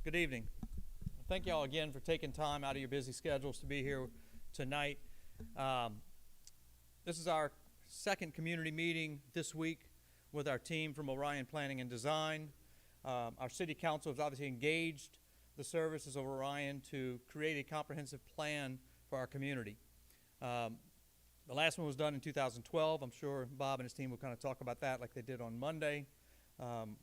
Good evening. Thank you all again for taking time out of your busy schedules to be here tonight. This is our second community meeting this week with our team from Orion Planning and Design. Our city council has obviously engaged the services of Orion to create a comprehensive plan for our community. The last one was done in 2012. I'm sure Bob and his team will kind of talk about that like they did on Monday.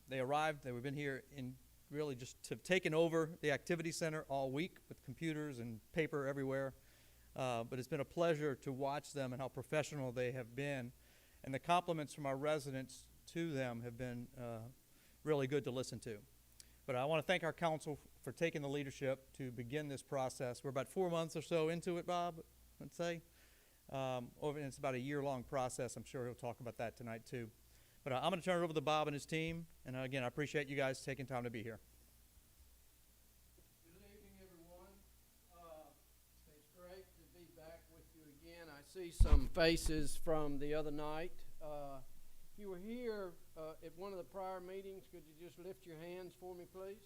They arrived, they've been here in really just have taken over the activity center all week with computers and paper everywhere. But it's been a pleasure to watch them and how professional they have been. And the compliments from our residents to them have been really good to listen to. But I want to thank our council for taking the leadership to begin this process. We're about 4 months or so into it, Bob, let's say. And it's about a year-long process. I'm sure he'll talk about that tonight, too. But I'm going to turn it over to Bob and his team. And again, I appreciate you guys taking time to be here. Good evening, everyone. It's great to be back with you again. I see some faces from the other night. If you were here at one of the prior meetings, could you just lift your hands for me, please?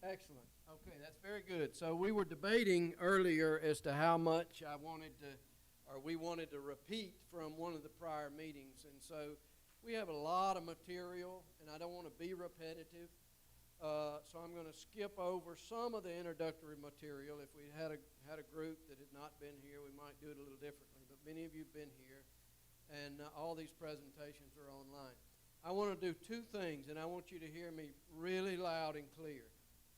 Excellent. Okay, that's very good. So we were debating earlier as to how much we wanted to repeat from one of the prior meetings. And so we have a lot of material, and I don't want to be repetitive, so I'm going to skip over some of the introductory material. If we had a group that had not been here, we might do it a little differently, but many of you have been here, and all these presentations are online. I want to do two things, and I want you to hear me really loud and clear.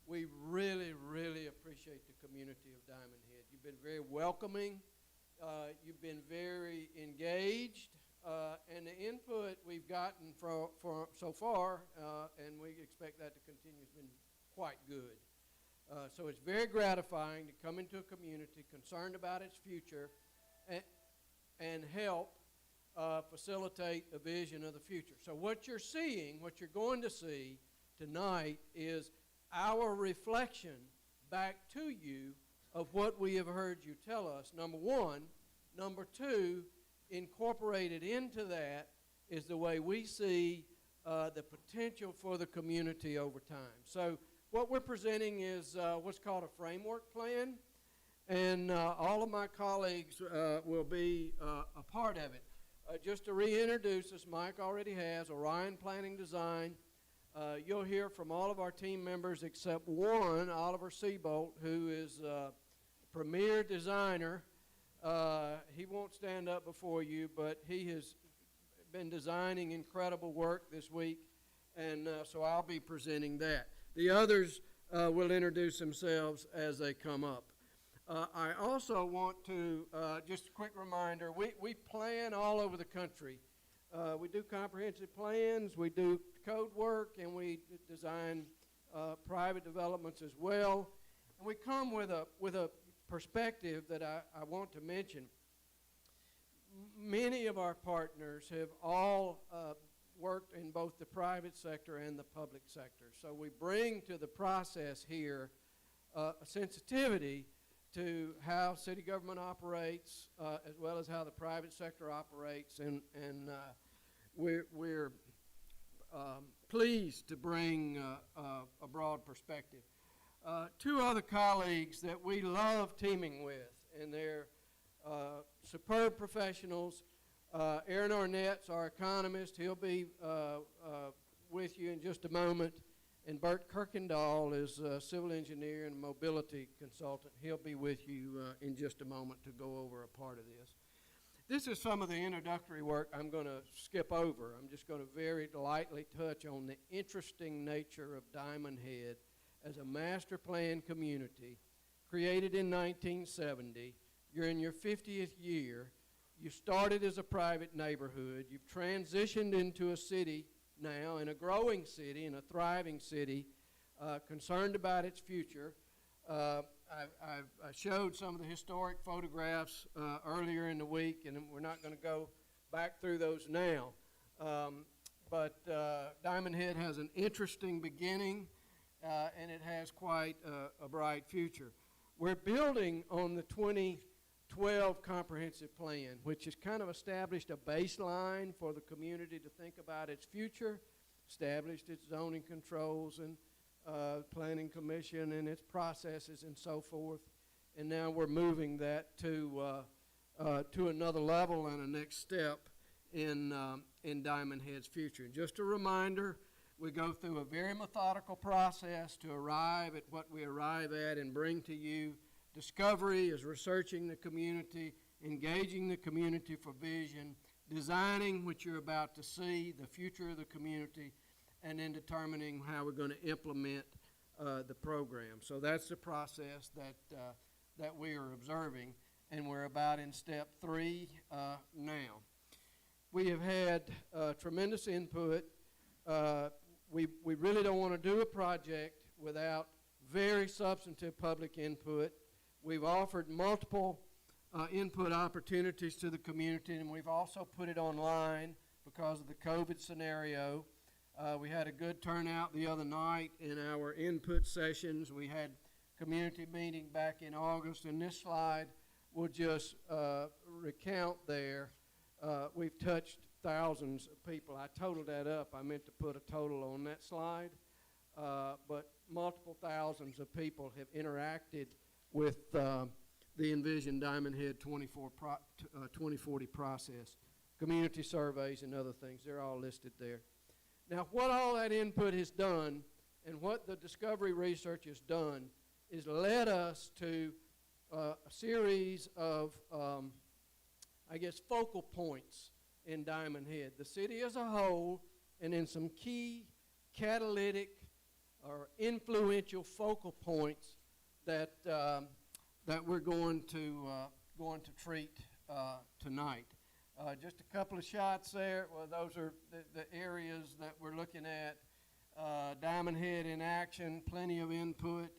We really, really appreciate the community of Diamondhead. You've been very welcoming. You've been very engaged. And the input we've gotten for so far, and we expect that to continue, has been quite good. So it's very gratifying to come into a community concerned about its future and help facilitate a vision of the future. So what you're seeing, what you're going to see tonight is our reflection back to you of what we have heard you tell us, number one. Number two, incorporated into that is the way we see the potential for the community over time. So what we're presenting is what's called a framework plan, and all of my colleagues will be a part of it. Just to reintroduce us, Mike already has Orion Planning Design. You'll hear from all of our team members except one, Oliver Seabolt, who is a premier designer. He won't stand up before you, but he has been designing incredible work this week, and so I'll be presenting that. The others will introduce themselves as they come up. I also want to, just a quick reminder, we plan all over the country. We do comprehensive plans, we do code work, and we design private developments as well. And we come with a perspective that I want to mention. Many of our partners have all worked in both the private sector and the public sector. So we bring to the process here a sensitivity to how city government operates as well as how the private sector operates, and we're pleased to bring a broad perspective. Two other colleagues that we love teaming with, and they're superb professionals. Aaron Arnett's our economist. He'll be with you in just a moment. And Bert Kirkendall is a civil engineer and mobility consultant. He'll be with you in just a moment to go over a part of this. This is some of the introductory work I'm going to skip over. I'm just going to very lightly touch on the interesting nature of Diamondhead as a master plan community created in 1970. You're in your 50th year. You started as a private neighborhood. You've transitioned into a city now, in a growing city, in a thriving city, concerned about its future. I showed some of the historic photographs earlier in the week, and we're not going to go back through those now. But Diamondhead has an interesting beginning, and it has quite a bright future. We're building on the 2012 comprehensive plan, which has kind of established a baseline for the community to think about its future, established its zoning controls, and Planning Commission and its processes and so forth. And now we're moving that to another level and a next step in Diamondhead's future. And just a reminder, we go through a very methodical process to arrive at what we arrive at and bring to you. Discovery is researching the community, engaging the community for vision, designing what you're about to see, the future of the community, and then determining how we're going to implement the program. So that's the process that we are observing, and we're about in step 3 now. We have had tremendous input. We really don't want to do a project without very substantive public input. We've offered multiple input opportunities to the community, and we've also put it online because of the COVID scenario. We had a good turnout the other night in our input sessions. We had community meeting back in August, and this slide will just recount there. We've touched thousands of people. I totaled that up. I meant to put a total on that slide, but multiple thousands of people have interacted with the Envision Diamondhead 2040 process. Community surveys and other things, they're all listed there. Now, what all that input has done and what the discovery research has done is led us to a series of, focal points in Diamondhead. The city as a whole, and in some key catalytic or influential focal points that we're going to treat tonight. Just a couple of shots there. Well, those are the areas that we're looking at. Diamondhead in action, plenty of input.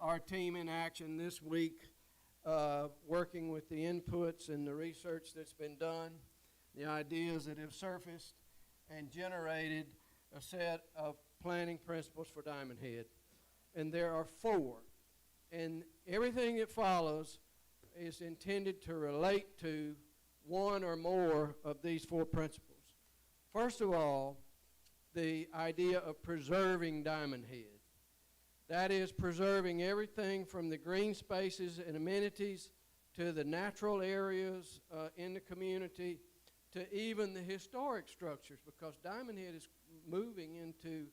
Our team in action this week, working with the inputs and the research that's been done, the ideas that have surfaced, and generated a set of planning principles for Diamondhead. And there are 4. And everything that follows is intended to relate to one or more of these 4 principles. First of all, the idea of preserving Diamondhead. That is preserving everything from the green spaces and amenities to the natural areas in the community to even the historic structures, because Diamondhead is moving into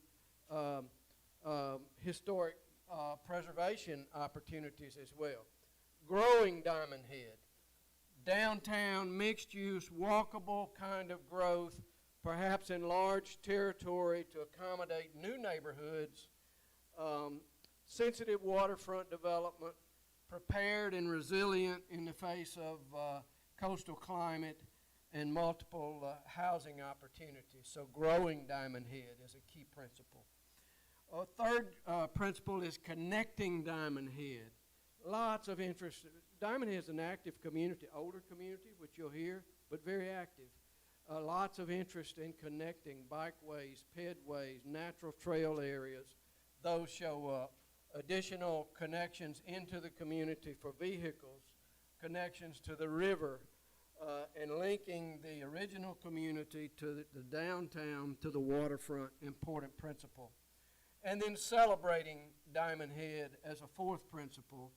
historic preservation opportunities as well. Growing Diamondhead. Downtown, mixed-use, walkable kind of growth, perhaps enlarged territory to accommodate new neighborhoods, sensitive waterfront development, prepared and resilient in the face of coastal climate and multiple housing opportunities. So growing Diamondhead is a key principle. A third principle is connecting Diamondhead. Lots of interest. Diamondhead is an active community, older community, which you'll hear, but very active. Lots of interest in connecting bikeways, pedways, natural trail areas. Those show up. Additional connections into the community for vehicles, connections to the river, and linking the original community to the downtown, to the waterfront, important principle. And then celebrating Diamondhead as a 4th principle,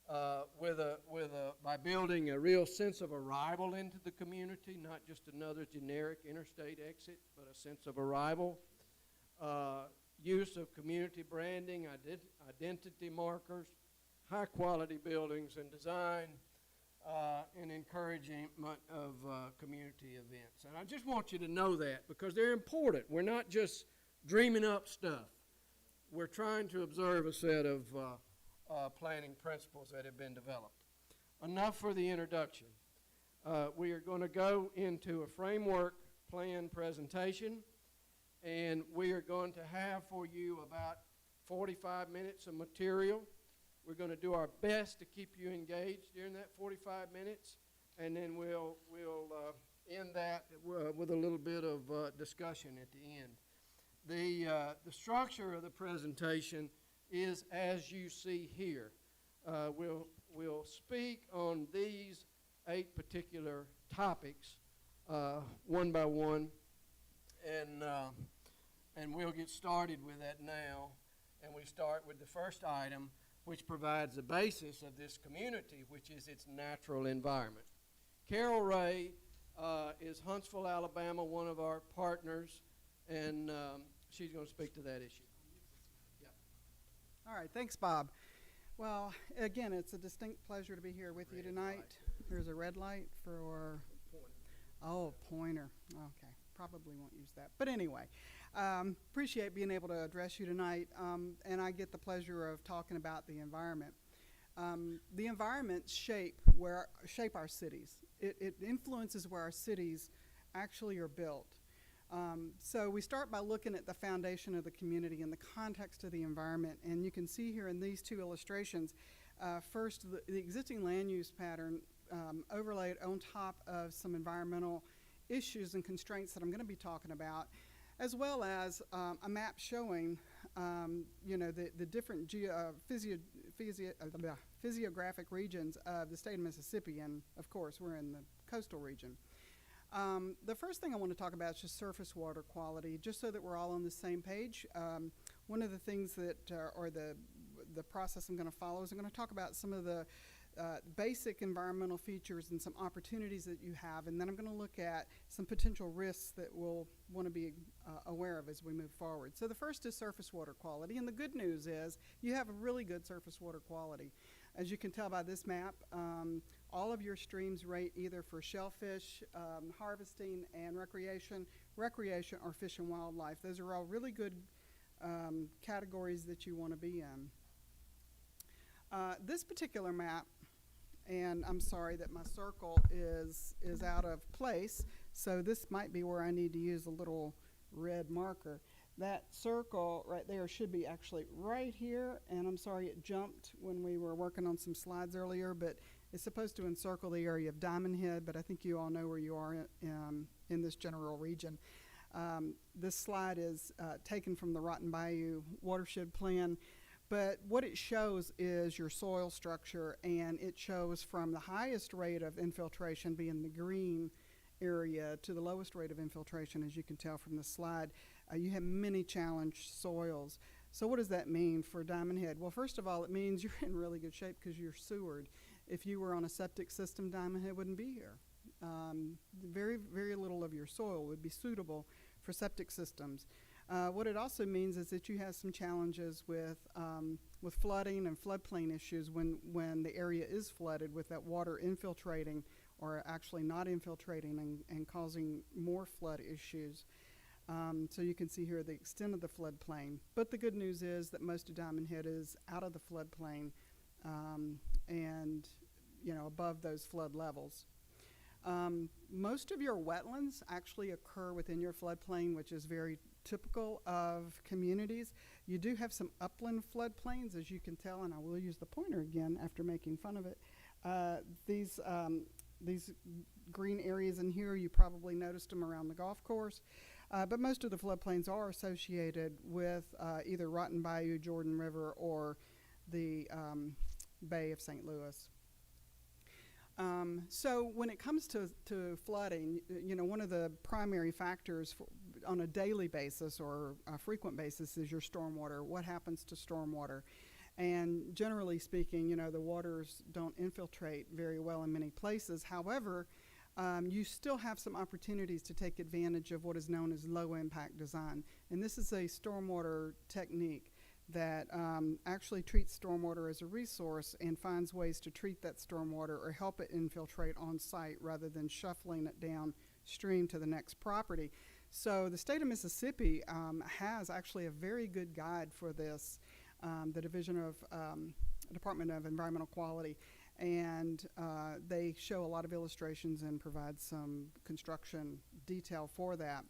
by building a real sense of arrival into the community, not just another generic interstate exit, but a sense of arrival. Use of community branding, identity markers, high-quality buildings and design, and encouragement of community events. And I just want you to know that because they're important. We're not just dreaming up stuff. We're trying to observe a set of planning principles that have been developed. Enough for the introduction. We are going to go into a framework plan presentation, and we are going to have for you about 45 minutes of material. We're going to do our best to keep you engaged during that 45 minutes, and then we'll end that with a little bit of discussion at the end. The structure of the presentation is as you see here. We'll speak on these 8 particular topics one by one, and we'll get started with that now. and we start with the first item, which provides the basis of this community, which is its natural environment. Carol Ray is Huntsville, Alabama, one of our partners, and she's going to speak to that issue. All right, thanks, Bob. Well, again, it's a distinct pleasure to be here with you tonight. There's a red light for, oh, pointer. Okay, probably won't use that. But anyway, appreciate being able to address you tonight, and I get the pleasure of talking about the environment. The environments shape our cities. It influences where our cities actually are built. So we start by looking at the foundation of the community in the context of the environment, and you can see here in these two illustrations, first the existing land use pattern overlaid on top of some environmental issues and constraints that I'm going to be talking about, as well as a map showing the different physiographic regions of the state of Mississippi, and of course we're in the coastal region. The first thing I want to talk about is just surface water quality, just so that we're all on the same page. One of the things that, or the process I'm going to follow is I'm going to talk about some of the basic environmental features and some opportunities that you have, and then I'm going to look at some potential risks that we'll want to be aware of as we move forward. So the first is surface water quality, and the good news is you have a really good surface water quality. As you can tell by this map, all of your streams rate either for shellfish, harvesting, and recreation, or fish and wildlife. Those are all really good categories that you want to be in. This particular map, and I'm sorry that my circle is out of place, so this might be where I need to use a little red marker. That circle right there should be actually right here, and I'm sorry it jumped when we were working on some slides earlier, but it's supposed to encircle the area of Diamondhead, but I think you all know where you are in this general region. This slide is taken from the Rotten Bayou watershed plan, but what it shows is your soil structure, and it shows from the highest rate of infiltration being the green area to the lowest rate of infiltration, as you can tell from the slide. You have many challenged soils. So what does that mean for Diamondhead? Well, first of all, it means you're in really good shape because you're sewered. If you were on a septic system, Diamondhead wouldn't be here. Very, very little of your soil would be suitable for septic systems. What it also means is that you have some challenges with flooding and floodplain issues when the area is flooded, with that water infiltrating or actually not infiltrating and causing more flood issues. So you can see here the extent of the floodplain. But the good news is that most of Diamondhead is out of the floodplain and above those flood levels. Most of your wetlands actually occur within your floodplain, which is very typical of communities. You do have some upland floodplains, as you can tell, and I will use the pointer again after making fun of it. These green areas in here, you probably noticed them around the golf course. But most of the floodplains are associated with either Rotten Bayou, Jordan River, or the Bay of St. Louis. So when it comes to flooding, one of the primary factors on a daily basis or a frequent basis is your stormwater. What happens to stormwater? And generally speaking, the waters don't infiltrate very well in many places. However, you still have some opportunities to take advantage of what is known as low impact design. And this is a stormwater technique that actually treats stormwater as a resource and finds ways to treat that stormwater or help it infiltrate on site rather than shuffling it downstream to the next property. So the state of Mississippi has actually a very good guide for this, the Department of Environmental Quality. And they show a lot of illustrations and provide some construction detail for that.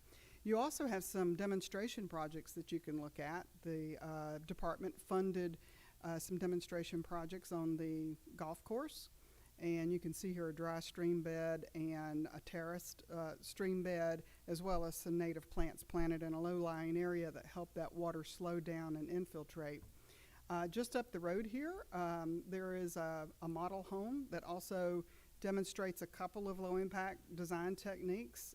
You also have some demonstration projects that you can look at. The department funded some demonstration projects on the golf course, and you can see here a dry stream bed and a terraced stream bed, as well as some native plants planted in a low-lying area that help that water slow down and infiltrate. Just up the road here, there is a model home that also demonstrates a couple of low-impact design techniques.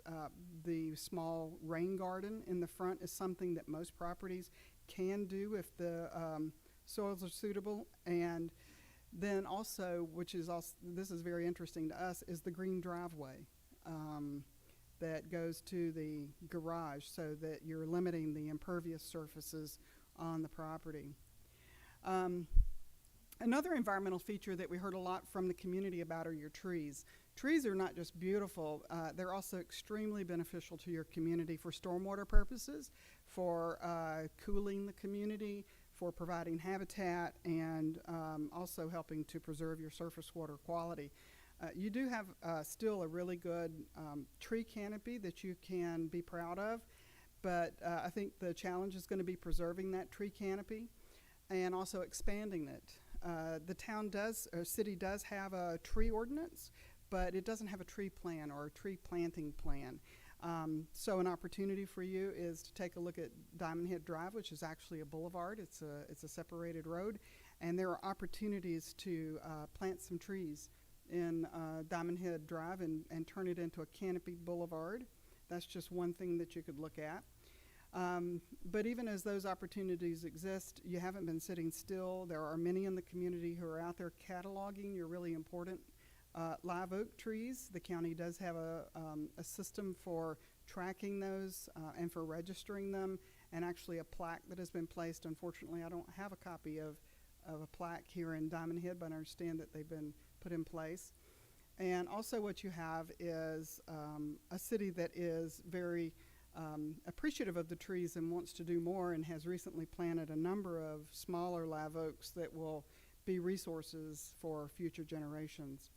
The small rain garden in the front is something that most properties can do if the soils are suitable. And then also, which is also, this is very interesting to us, is the green driveway that goes to the garage, so that you're limiting the impervious surfaces on the property. Another environmental feature that we heard a lot from the community about are your trees. Trees are not just beautiful, they're also extremely beneficial to your community for stormwater purposes, for cooling the community, for providing habitat, and also helping to preserve your surface water quality. You do have still a really good tree canopy that you can be proud of, but I think the challenge is going to be preserving that tree canopy and also expanding it. The town does, or city does have a tree ordinance, but it doesn't have a tree plan or a tree planting plan. So an opportunity for you is to take a look at Diamondhead Drive, which is actually a boulevard. It's a separated road, and there are opportunities to plant some trees in Diamondhead Drive and turn it into a canopied boulevard. That's just one thing that you could look at. But even as those opportunities exist, you haven't been sitting still. There are many in the community who are out there cataloging your really important live oak trees. The county does have a system for tracking those and for registering them, and actually a plaque that has been placed. Unfortunately, I don't have a copy of a plaque here in Diamondhead, but I understand that they've been put in place. And also what you have is a city that is very appreciative of the trees and wants to do more, and has recently planted a number of smaller live oaks that will be resources for future generations.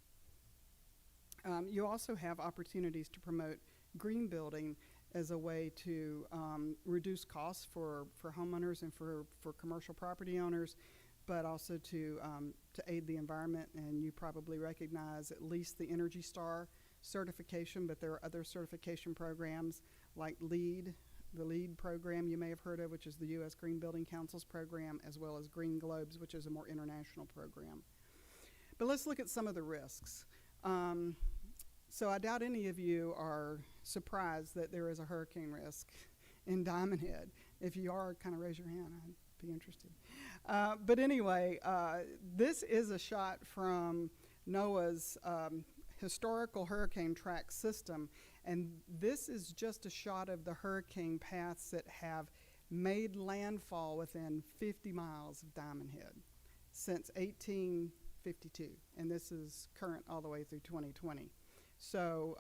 You also have opportunities to promote green building as a way to reduce costs for homeowners and for commercial property owners, but also to aid the environment. And you probably recognize at least the Energy Star certification, but there are other certification programs like LEED, the LEED program you may have heard of, which is the U.S. Green Building Council's program, as well as Green Globes, which is a more international program. But let's look at some of the risks. So I doubt any of you are surprised that there is a hurricane risk in Diamondhead. If you are, kind of raise your hand. I'd be interested. But anyway, this is a shot from NOAA's historical hurricane track system, and this is just a shot of the hurricane paths that have made landfall within 50 miles of Diamondhead since 1852, and this is current all the way through 2020. So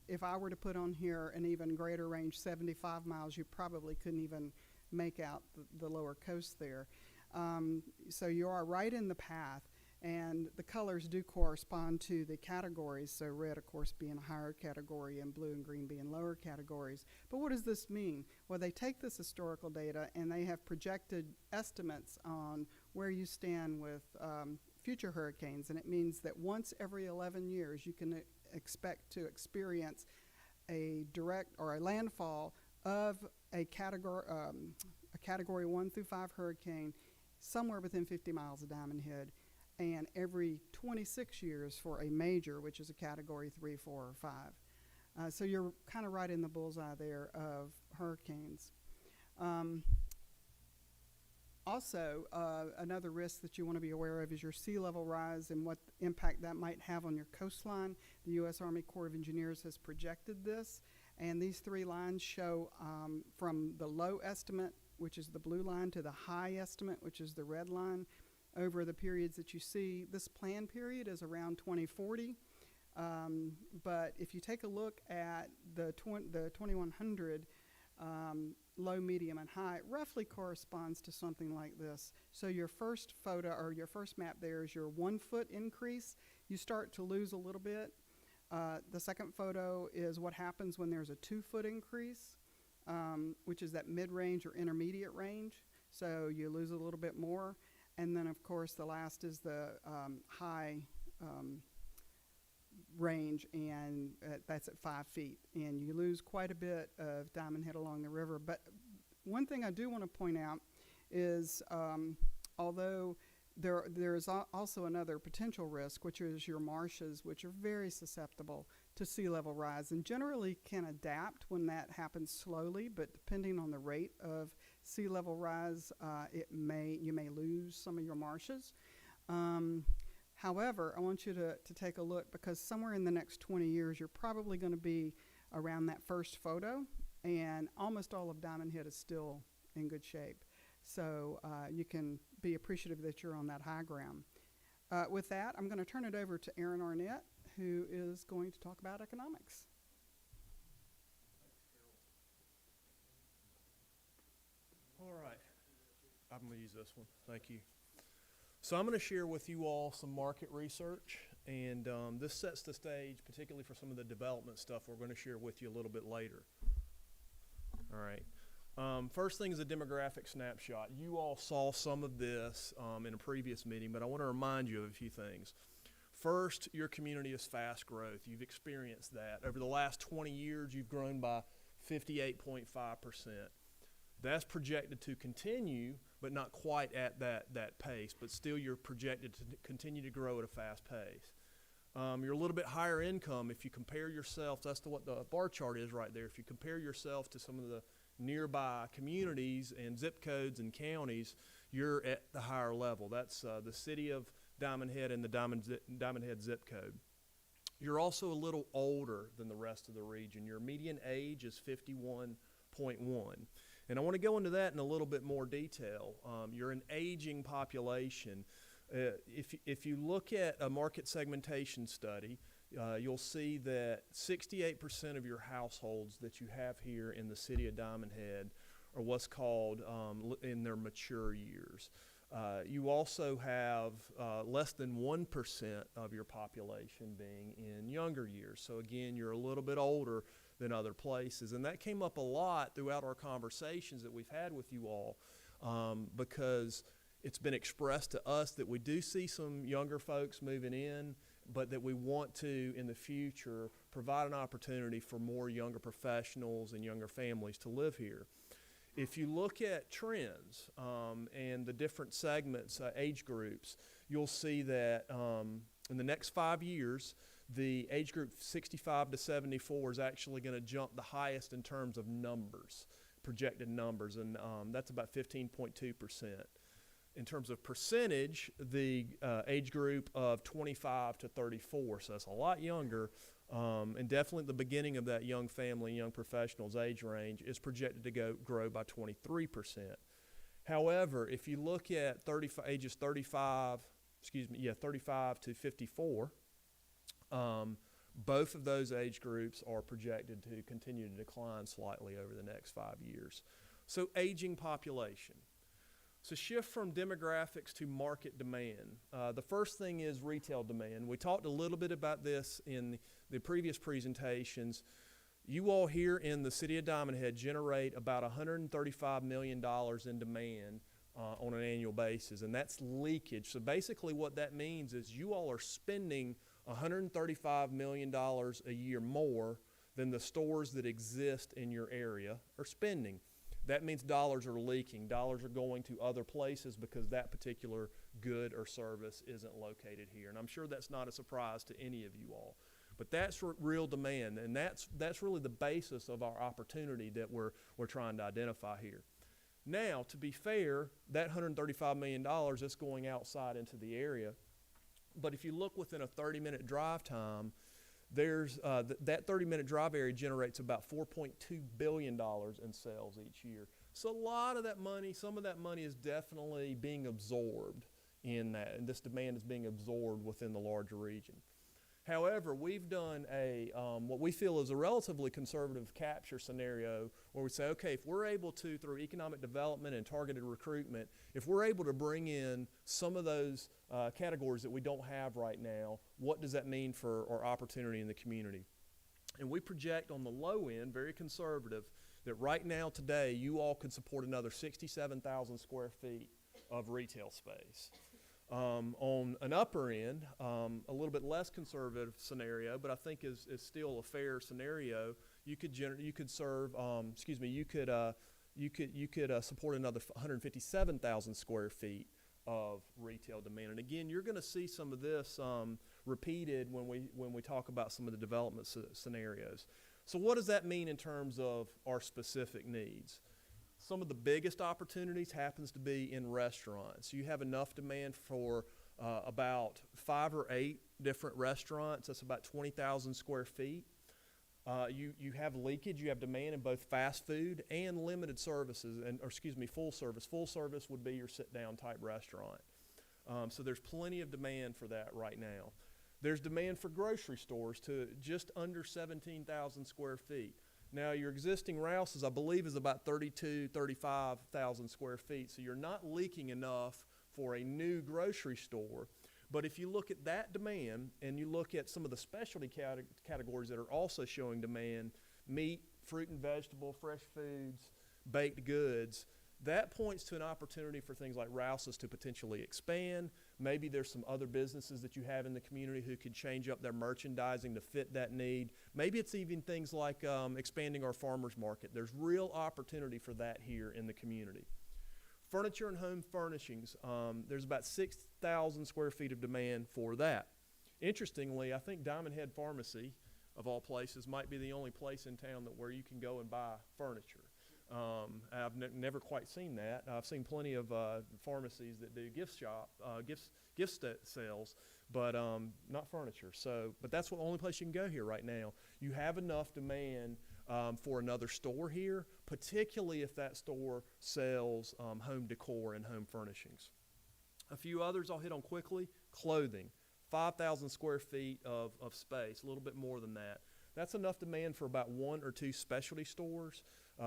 if I were to put on here an even greater range, 75 miles, you probably couldn't even make out the lower coast there. So you are right in the path, and the colors do correspond to the categories, so red, of course, being a higher category and blue and green being lower categories. But what does this mean? Well, they take this historical data and they have projected estimates on where you stand with future hurricanes, and it means that once every 11 years you can expect to experience a direct or a landfall of a category 1 through 5 hurricane somewhere within 50 miles of Diamondhead, and every 26 years for a major, which is a category 3, 4, or 5. So you're kind of right in the bullseye there of hurricanes. Also, another risk that you want to be aware of is your sea level rise and what impact that might have on your coastline. The U.S. Army Corps of Engineers has projected this, and these three lines show from the low estimate, which is the blue line, to the high estimate, which is the red line, over the periods that you see. This plan period is around 2040, but if you take a look at the 2100, low, medium, and high, it roughly corresponds to something like this. So your first photo, or your first map there, is your 1 foot increase. You start to lose a little bit. The second photo is what happens when there's a 2 foot increase, which is that mid-range or intermediate range. So you lose a little bit more. And then, of course, the last is the high range, and that's at 5 feet. And you lose quite a bit of Diamondhead along the river. But one thing I do want to point out is although there is also another potential risk, which is your marshes, which are very susceptible to sea level rise and generally can adapt when that happens slowly, but depending on the rate of sea level rise, you may lose some of your marshes. However, I want you to take a look, because somewhere in the next 20 years, you're probably going to be around that first photo, and almost all of Diamondhead is still in good shape. So you can be appreciative that you're on that high ground. With that, I'm going to turn it over to Aaron Arnett, who is going to talk about economics. All right, I'm going to use this one. Thank you. So I'm going to share with you all some market research, and this sets the stage, particularly for some of the development stuff we're going to share with you a little bit later. All right. First thing is a demographic snapshot. You all saw some of this in a previous meeting, but I want to remind you of a few things. First, your community is fast growth. You've experienced that. Over the last 20 years, you've grown by 58.5%. That's projected to continue, but not quite at that pace, but still you're projected to continue to grow at a fast pace. You're a little bit higher income if you compare yourself, that's what the bar chart is right there. If you compare yourself to some of the nearby communities and zip codes and counties, you're at the higher level. That's the city of Diamondhead and the Diamondhead zip code. You're also a little older than the rest of the region. Your median age is 51.1. And I want to go into that in a little bit more detail. You're an aging population. If you look at a market segmentation study, you'll see that 68% of your households that you have here in the city of Diamondhead are what's called in their mature years. You also have less than 1% of your population being in younger years. So again, you're a little bit older than other places. And that came up a lot throughout our conversations that we've had with you all, because it's been expressed to us that we do see some younger folks moving in, but that we want to, in the future, provide an opportunity for more younger professionals and younger families to live here. If you look at trends and the different segments, age groups, you'll see that in the next 5 years, the age group 65 to 74 is actually going to jump the highest in terms of numbers, projected numbers, and that's about 15.2%. In terms of percentage, the age group of 25 to 34, so that's a lot younger, and definitely at the beginning of that young family, young professionals age range, is projected to grow by 23%. However, if you look at ages 35 to 54, both of those age groups are projected to continue to decline slightly over the next 5 years. So aging population. So shift from demographics to market demand. The first thing is retail demand. We talked a little bit about this in the previous presentations. You all here in the city of Diamondhead generate about $135 million in demand on an annual basis, and that's leakage. So basically what that means is you all are spending $135 million a year more than the stores that exist in your area are spending. That means dollars are leaking. Dollars are going to other places because that particular good or service isn't located here. And I'm sure that's not a surprise to any of you all. But that's real demand, and that's really the basis of our opportunity that we're trying to identify here. Now, to be fair, that $135 million is going outside into the area. But if you look within a 30-minute drive time, there's that 30-minute drive area generates about $4.2 billion in sales each year. So a lot of that money, some of that money is definitely being absorbed in that, and this demand is being absorbed within the larger region. However, we've done what we feel is a relatively conservative capture scenario where we say, okay, if we're able to, through economic development and targeted recruitment, if we're able to bring in some of those categories that we don't have right now, what does that mean for our opportunity in the community? And we project on the low end, very conservative, that right now today you all could support another 67,000 square feet of retail space. On an upper end, a little bit less conservative scenario, but I think is still a fair scenario. You could support another 157,000 square feet of retail demand. And again, you're going to see some of this repeated when we talk about some of the development scenarios. So what does that mean in terms of our specific needs? Some of the biggest opportunities happens to be in restaurants. You have enough demand for about 5 or 8 different restaurants. That's about 20,000 square feet. You have leakage. You have demand in both fast food and limited services, full service. Full service would be your sit-down type restaurant. So there's plenty of demand for that right now. There's demand for grocery stores to just under 17,000 square feet. Now, your existing Rouse's, I believe, is about 35,000 square feet, so you're not leaking enough for a new grocery store. But if you look at that demand and you look at some of the specialty categories that are also showing demand, meat, fruit and vegetable, fresh foods, baked goods, that points to an opportunity for things like Rouse's to potentially expand. Maybe there's some other businesses that you have in the community who could change up their merchandising to fit that need. Maybe it's even things like expanding our farmers market. There's real opportunity for that here in the community. Furniture and home furnishings, there's about 6,000 square feet of demand for that. Interestingly, I think Diamondhead Pharmacy, of all places, might be the only place in town where you can go and buy furniture. I've never quite seen that. I've seen plenty of pharmacies that do gift sales, but not furniture. But that's the only place you can go here right now. You have enough demand for another store here, particularly if that store sells home decor and home furnishings. A few others I'll hit on quickly. Clothing, 5,000 square feet of space, a little bit more than that. That's enough demand for about 1 or 2 specialty stores.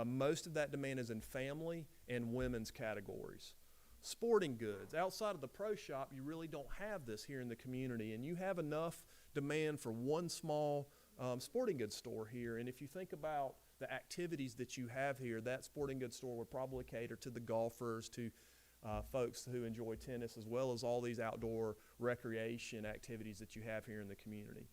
Most of that demand is in family and women's categories. Sporting goods, outside of the pro shop, you really don't have this here in the community, and you have enough demand for one small sporting goods store here. And if you think about the activities that you have here, that sporting goods store would probably cater to the golfers, to folks who enjoy tennis, as well as all these outdoor recreation activities that you have here in the community.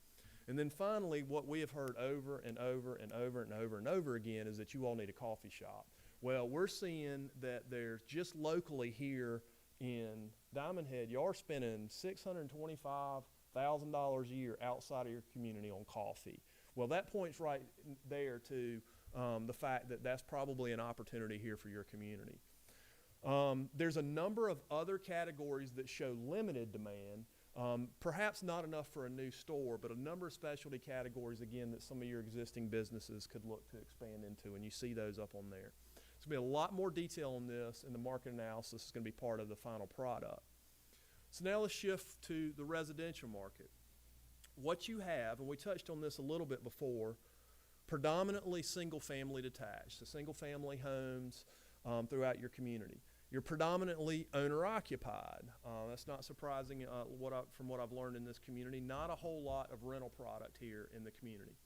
And then finally, what we have heard over and over and over and over and over again is that you all need a coffee shop. Well, we're seeing that there's just locally here in Diamondhead, you are spending $625,000 a year outside of your community on coffee. Well, that points right there to the fact that that's probably an opportunity here for your community. There's a number of other categories that show limited demand. Perhaps not enough for a new store, but a number of specialty categories, again, that some of your existing businesses could look to expand into, and you see those up on there. There's going to be a lot more detail on this, and the market analysis is going to be part of the final product. So now let's shift to the residential market. What you have, and we touched on this a little bit before, predominantly single-family detached, so single-family homes throughout your community. You're predominantly owner-occupied. That's not surprising from what I've learned in this community. Not a whole lot of rental product here in the community.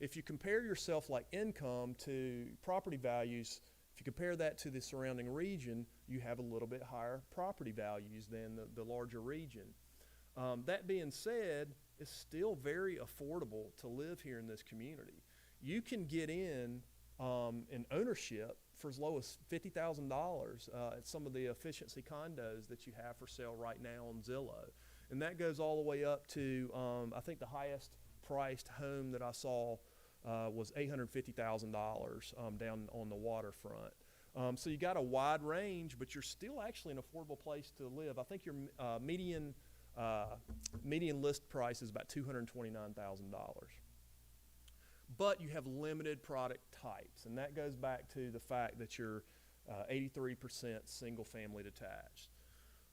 If you compare yourself like income to property values, if you compare that to the surrounding region, you have a little bit higher property values than the larger region. That being said, it's still very affordable to live here in this community. You can get in ownership for as low as $50,000 at some of the efficiency condos that you have for sale right now on Zillow. And that goes all the way up to, I think the highest priced home that I saw was $850,000 down on the waterfront. So you got a wide range, but you're still actually an affordable place to live. I think your median list price is about $229,000. But you have limited product types, and that goes back to the fact that you're 83% single-family detached.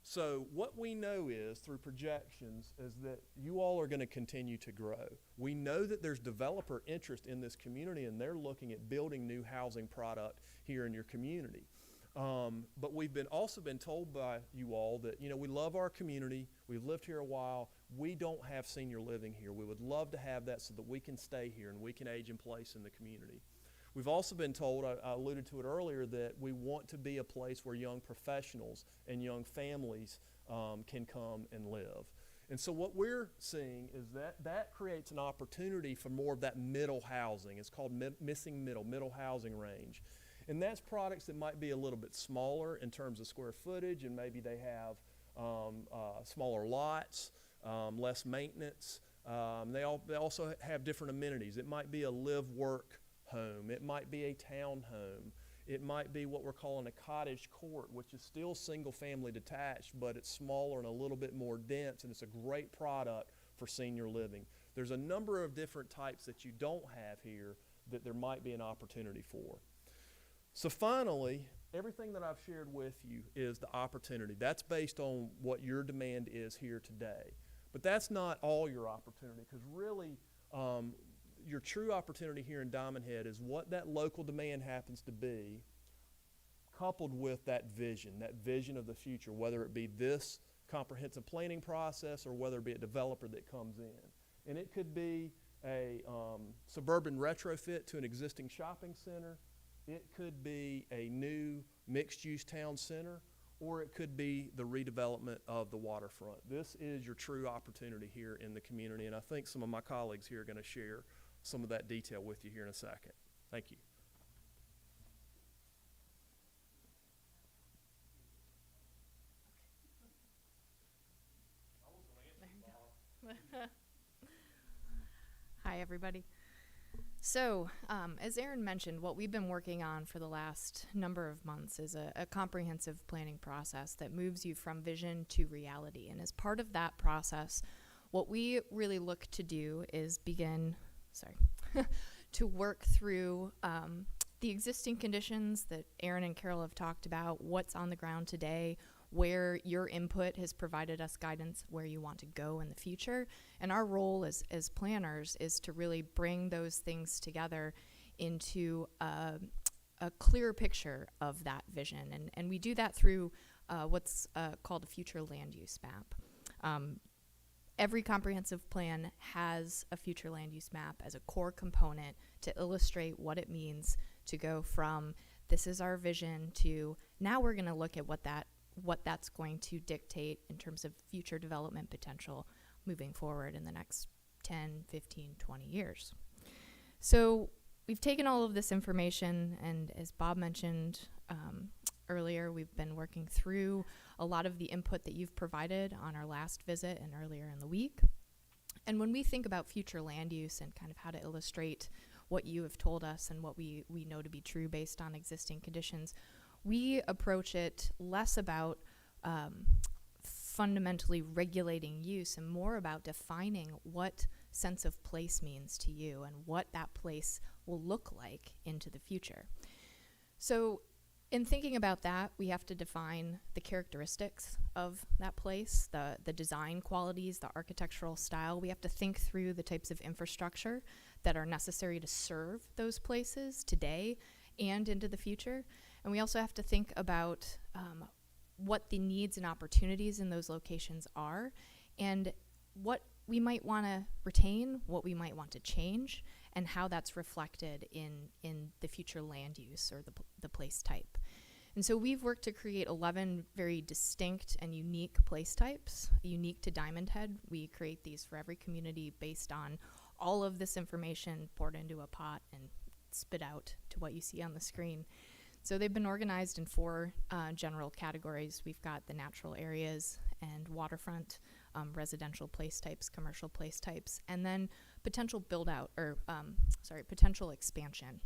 So what we know is, through projections, is that you all are going to continue to grow. We know that there's developer interest in this community, and they're looking at building new housing product here in your community. But we've also been told by you all that, we love our community. We've lived here a while. We don't have senior living here. We would love to have that so that we can stay here and we can age in place in the community. We've also been told, I alluded to it earlier, that we want to be a place where young professionals and young families can come and live. And so what we're seeing is that creates an opportunity for more of that middle housing. It's called missing middle housing range. And that's products that might be a little bit smaller in terms of square footage, and maybe they have smaller lots, less maintenance. They also have different amenities. It might be a live-work home. It might be a town home. It might be what we're calling a cottage court, which is still single-family detached, but it's smaller and a little bit more dense, and it's a great product for senior living. There's a number of different types that you don't have here that there might be an opportunity for. So finally, everything that I've shared with you is the opportunity. That's based on what your demand is here today. But that's not all your opportunity, because really your true opportunity here in Diamondhead is what that local demand happens to be, coupled with that vision of the future, whether it be this comprehensive planning process or whether it be a developer that comes in. And it could be a suburban retrofit to an existing shopping center. It could be a new mixed-use town center, or it could be the redevelopment of the waterfront. This is your true opportunity here in the community, and I think some of my colleagues here are going to share some of that detail with you here in a second. Thank you. Hi, everybody. So, as Aaron mentioned, what we've been working on for the last number of months is a comprehensive planning process that moves you from vision to reality. And as part of that process, what we really look to do is begin, to work through the existing conditions that Aaron and Carol have talked about, what's on the ground today, where your input has provided us guidance where you want to go in the future. And our role as planners is to really bring those things together into a clear picture of that vision. And we do that through what's called a future land use map. Every comprehensive plan has a future land use map as a core component to illustrate what it means to go from this is our vision to now we're going to look at what that's going to dictate in terms of future development potential moving forward in the next 10, 15, 20 years. So we've taken all of this information, and as Bob mentioned earlier, we've been working through a lot of the input that you've provided on our last visit and earlier in the week. And when we think about future land use and kind of how to illustrate what you have told us and what we know to be true based on existing conditions, we approach it less about fundamentally regulating use and more about defining what sense of place means to you and what that place will look like into the future. So in thinking about that, we have to define the characteristics of that place, the design qualities, the architectural style. We have to think through the types of infrastructure that are necessary to serve those places today and into the future. And we also have to think about what the needs and opportunities in those locations are and what we might want to retain, what we might want to change, and how that's reflected in the future land use or the place type. And so we've worked to create 11 very distinct and unique place types, unique to Diamondhead. We create these for every community based on all of this information poured into a pot and spit out to what you see on the screen. So they've been organized in 4 general categories. We've got the natural areas and waterfront, residential place types, commercial place types, and then potential build-out, or potential expansion,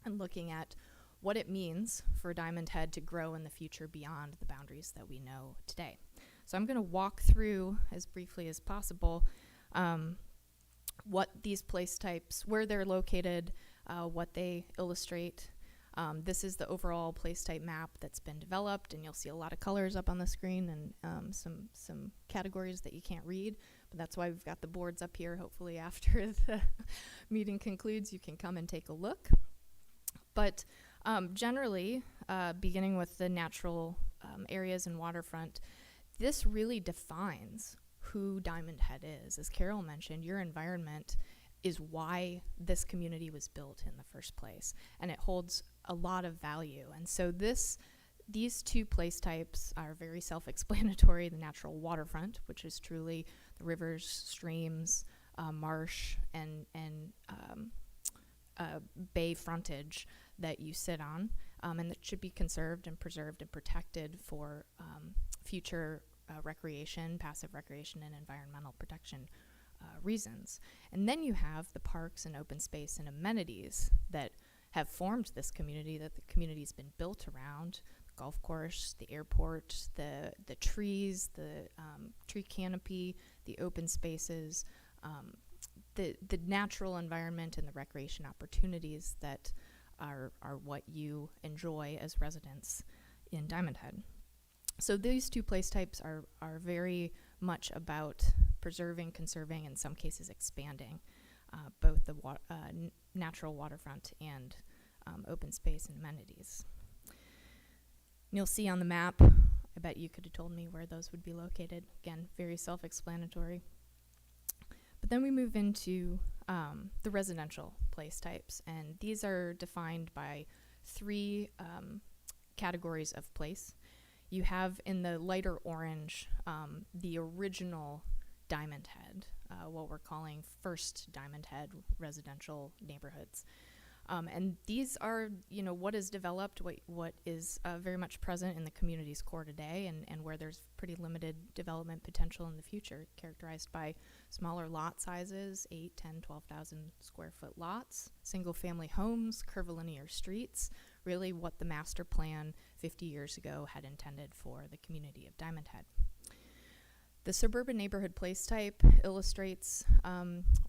and looking at what it means for Diamondhead to grow in the future beyond the boundaries that we know today. So I'm going to walk through, as briefly as possible, what these place types, where they're located, what they illustrate. This is the overall place type map that's been developed, and you'll see a lot of colors up on the screen and some categories that you can't read, but that's why we've got the boards up here. Hopefully after the meeting concludes, you can come and take a look. But generally, beginning with the natural areas and waterfront, this really defines who Diamondhead is. As Carol mentioned, your environment is why this community was built in the first place, and it holds a lot of value. And so these 2 place types are very self-explanatory. The natural waterfront, which is truly the rivers, streams, marsh, and bay frontage that you sit on, and that should be conserved and preserved and protected for future recreation, passive recreation, and environmental protection reasons. And then you have the parks and open space and amenities that have formed this community that the community's been built around. The golf course, the airport, the trees, the tree canopy, the open spaces, the natural environment and the recreation opportunities that are what you enjoy as residents in Diamondhead. So these two place types are very much about preserving, conserving, in some cases expanding both the natural waterfront and open space and amenities. And you'll see on the map, I bet you could have told me where those would be located. Again, very self-explanatory. But then we move into the residential place types, and these are defined by three categories of place. You have in the lighter orange the original Diamondhead, what we're calling first Diamondhead residential neighborhoods. And these are, what is developed, what is very much present in the community's core today, and where there's pretty limited development potential in the future, characterized by smaller lot sizes, 8, 10, 12,000 square foot lots, single family homes, curvilinear streets, really what the master plan 50 years ago had intended for the community of Diamondhead. The suburban neighborhood place type illustrates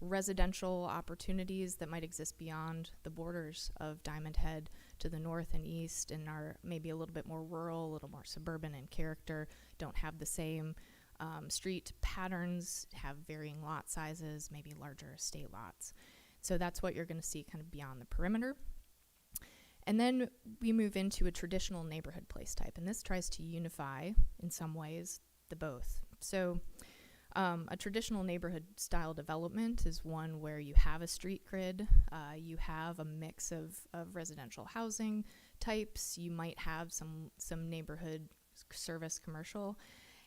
residential opportunities that might exist beyond the borders of Diamondhead to the north and east, and are maybe a little bit more rural, a little more suburban in character, don't have the same street patterns, have varying lot sizes, maybe larger estate lots. So that's what you're going to see kind of beyond the perimeter. And then we move into a traditional neighborhood place type, and this tries to unify, in some ways, the both. So a traditional neighborhood style development is one where you have a street grid, you have a mix of residential housing types, you might have some neighborhood service commercial,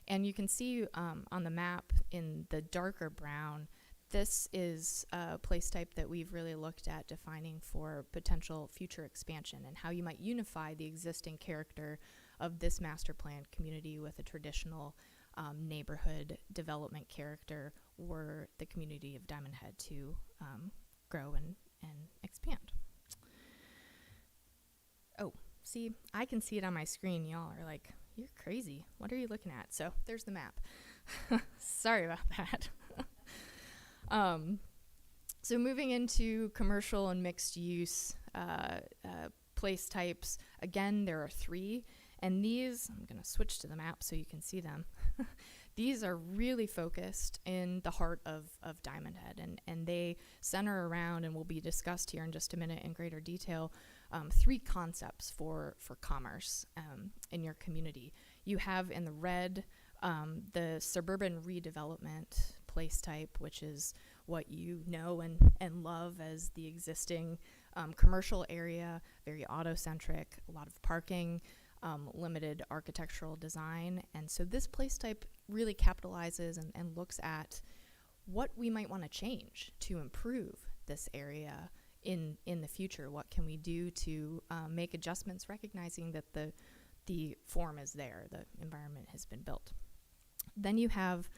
and you can see on the map in the darker brown, this is a place type that we've really looked at defining for potential future expansion and how you might unify the existing character of this master plan community with a traditional neighborhood development character were the community of Diamondhead to grow and expand. Oh, see, I can see it on my screen. Y'all are like, you're crazy. What are you looking at? So there's the map. Sorry about that. So moving into commercial and mixed use place types, again, there are three. And these, I'm going to switch to the map so you can see them. These are really focused in the heart of Diamondhead, and they center around, and will be discussed here in just a minute in greater detail, three concepts for commerce in your community. You have in the red the Suburban Redevelopment place type, which is what you know and love as the existing commercial area, very auto-centric, a lot of parking, limited architectural design. And so this place type really capitalizes and looks at what we might want to change to improve this area in the future. What can we do to make adjustments, recognizing that the form is there, the environment has been built. Then you have,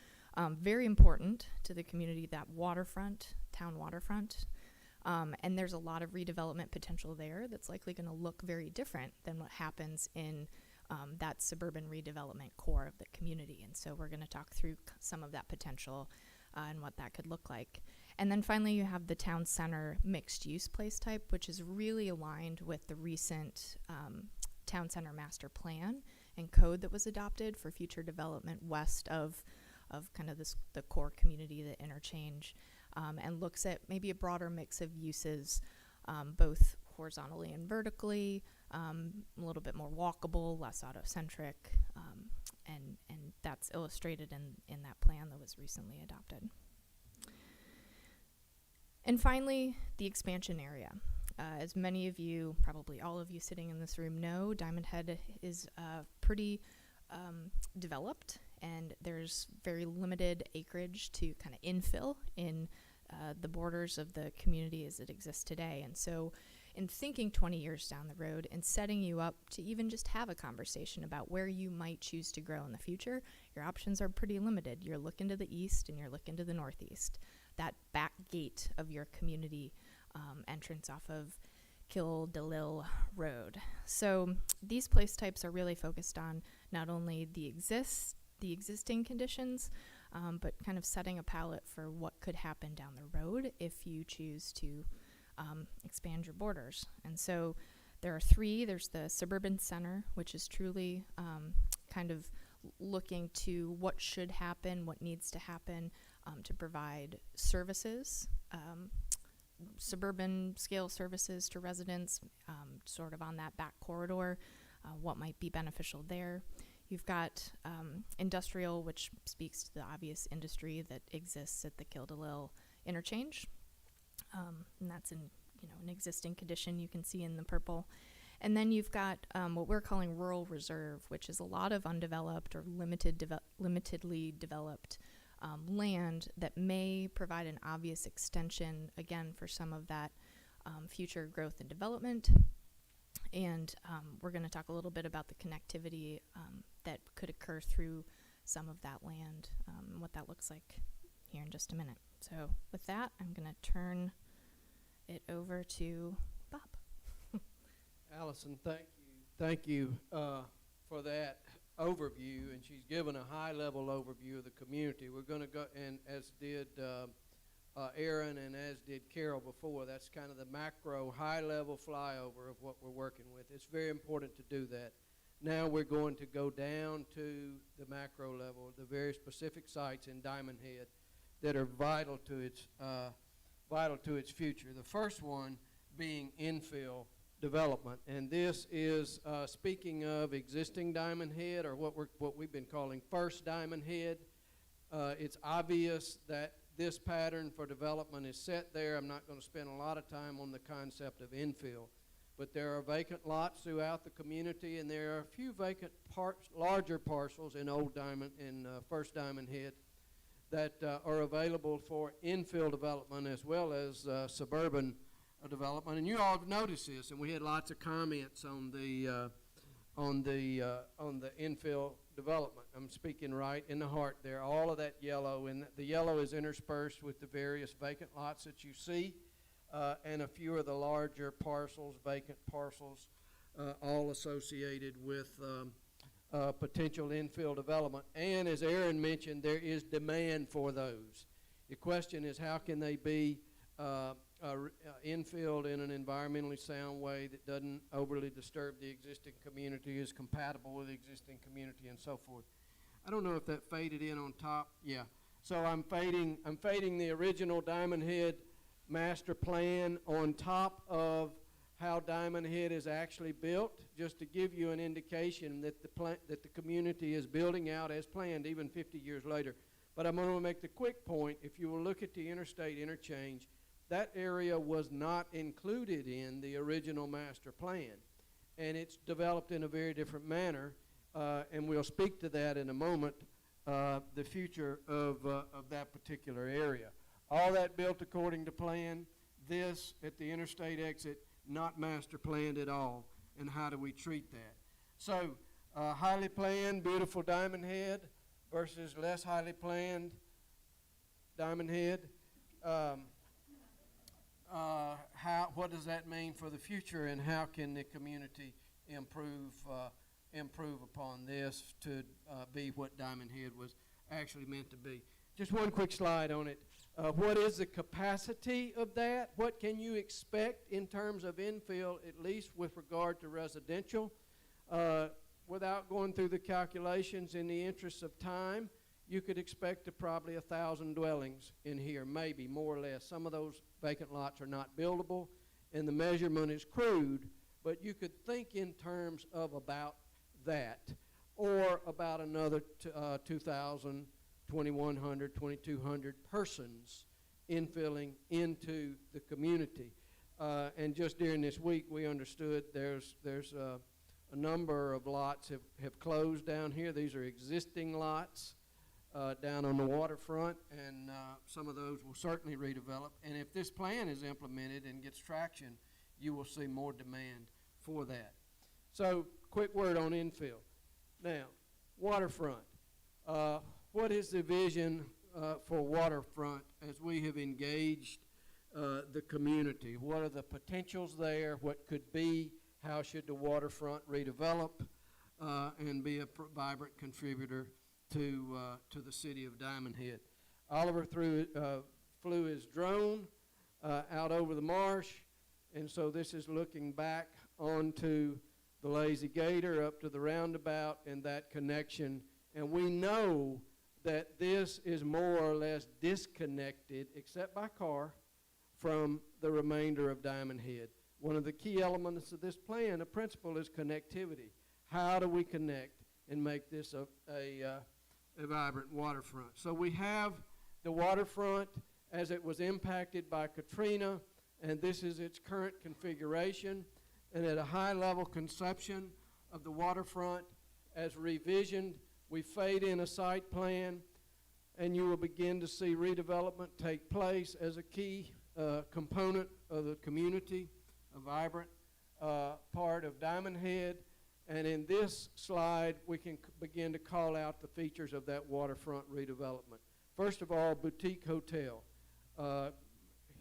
very important to the community, that waterfront, town waterfront. And there's a lot of redevelopment potential there that's likely going to look very different than what happens in that suburban redevelopment core of the community. And so we're going to talk through some of that potential and what that could look like. And then finally, you have the town center mixed use place type, which is really aligned with the recent town center master plan and code that was adopted for future development west of kind of the core community, the interchange. And looks at maybe a broader mix of uses, both horizontally and vertically, a little bit more walkable, less auto-centric, and that's illustrated in that plan that was recently adopted. And finally, the expansion area. As many of you, probably all of you sitting in this room know, Diamondhead is pretty developed, and there's very limited acreage to kind of infill in the borders of the community as it exists today. And so in thinking 20 years down the road and setting you up to even just have a conversation about where you might choose to grow in the future, your options are pretty limited. You're looking to the east and you're looking to the northeast. That back gate of your community entrance off of Kildalil Road. So these place types are really focused on not only the existing conditions, but kind of setting a palette for what could happen down the road if you choose to expand your borders. And so there are three. There's the Suburban Center, which is truly kind of looking to what should happen, what needs to happen to provide services, suburban scale services to residents, sort of on that back corridor, what might be beneficial there. You've got industrial, which speaks to the obvious industry that exists at the Kildalil interchange, and that's in an existing condition you can see in the purple. And then you've got what we're calling rural reserve, which is a lot of undeveloped or limitedly developed land that may provide an obvious extension, again, for some of that future growth and development. And we're going to talk a little bit about the connectivity that could occur through some of that land, what that looks like here in just a minute. So with that, I'm going to turn it over to Bob. Allison, thank you for that overview, and she's given a high-level overview of the community. We're going to go, and as did Aaron and as did Carol before, that's kind of the macro, high-level flyover of what we're working with. It's very important to do that. Now we're going to go down to the macro level, the very specific sites in Diamondhead that are vital to its future. The first one being infill development, and this is speaking of existing Diamondhead, or what we've been calling first Diamondhead. It's obvious that this pattern for development is set there. I'm not going to spend a lot of time on the concept of infill, but there are vacant lots throughout the community, and there are a few vacant larger parcels in first Diamondhead that are available for infill development as well as suburban development. And you all have noticed this, and we had lots of comments on the infill development. I'm speaking right in the heart there. All of that yellow, and the yellow is interspersed with the various vacant lots that you see, and a few of the larger parcels, vacant parcels, all associated with potential infill development. And as Aaron mentioned, there is demand for those. The question is, how can they be infilled in an environmentally sound way that doesn't overly disturb the existing community, is compatible with the existing community, and so forth. I don't know if that faded in on top. Yeah. So I'm fading the original Diamondhead master plan on top of how Diamondhead is actually built, just to give you an indication that the community is building out as planned, even 50 years later. But I'm going to make the quick point. If you will look at the interstate interchange, that area was not included in the original master plan, and it's developed in a very different manner, and we'll speak to that in a moment, the future of that particular area. All that built according to plan. This at the interstate exit, not master planned at all, and how do we treat that? So highly planned, beautiful Diamondhead versus less highly planned Diamondhead. What does that mean for the future, and how can the community improve upon this to be what Diamondhead was actually meant to be? Just one quick slide on it. What is the capacity of that? What can you expect in terms of infill, at least with regard to residential? Without going through the calculations, in the interest of time, you could expect probably 1,000 dwellings in here, maybe more or less. Some of those vacant lots are not buildable, and the measurement is crude, but you could think in terms of about that, or about another 2,000, 2,100, 2,200 persons infilling into the community. And just during this week, we understood there's a number of lots have closed down here. These are existing lots down on the waterfront, and some of those will certainly redevelop. And if this plan is implemented and gets traction, you will see more demand for that. So, quick word on infill. Now, waterfront. What is the vision for waterfront as we have engaged the community. What are the potentials there? What could be? How should the waterfront redevelop and be a vibrant contributor to the city of Diamondhead? Oliver flew his drone out over the marsh, and so this is looking back onto the Lazy Gator up to the roundabout and that connection. And we know that this is more or less disconnected, except by car, from the remainder of Diamondhead. One of the key elements of this plan, a principle, is connectivity. How do we connect and make this a vibrant waterfront? So we have the waterfront as it was impacted by Katrina, and this is its current configuration. And at a high-level conception of the waterfront as revisioned, we fade in a site plan, and you will begin to see redevelopment take place as a key component of the community, a vibrant part of Diamondhead. And in this slide, we can begin to call out the features of that waterfront redevelopment. First of all, boutique hotel.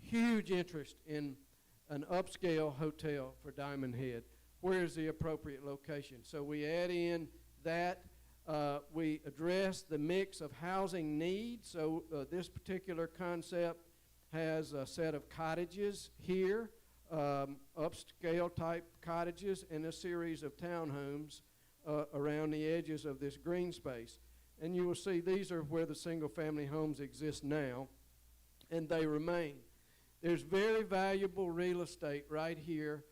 Huge interest in an upscale hotel for Diamondhead. Where is the appropriate location? So we add in that. We address the mix of housing needs. So this particular concept has a set of cottages here, upscale type cottages, and a series of townhomes around the edges of this green space. And you will see these are where the single family homes exist now, and they remain. There's very valuable real estate right here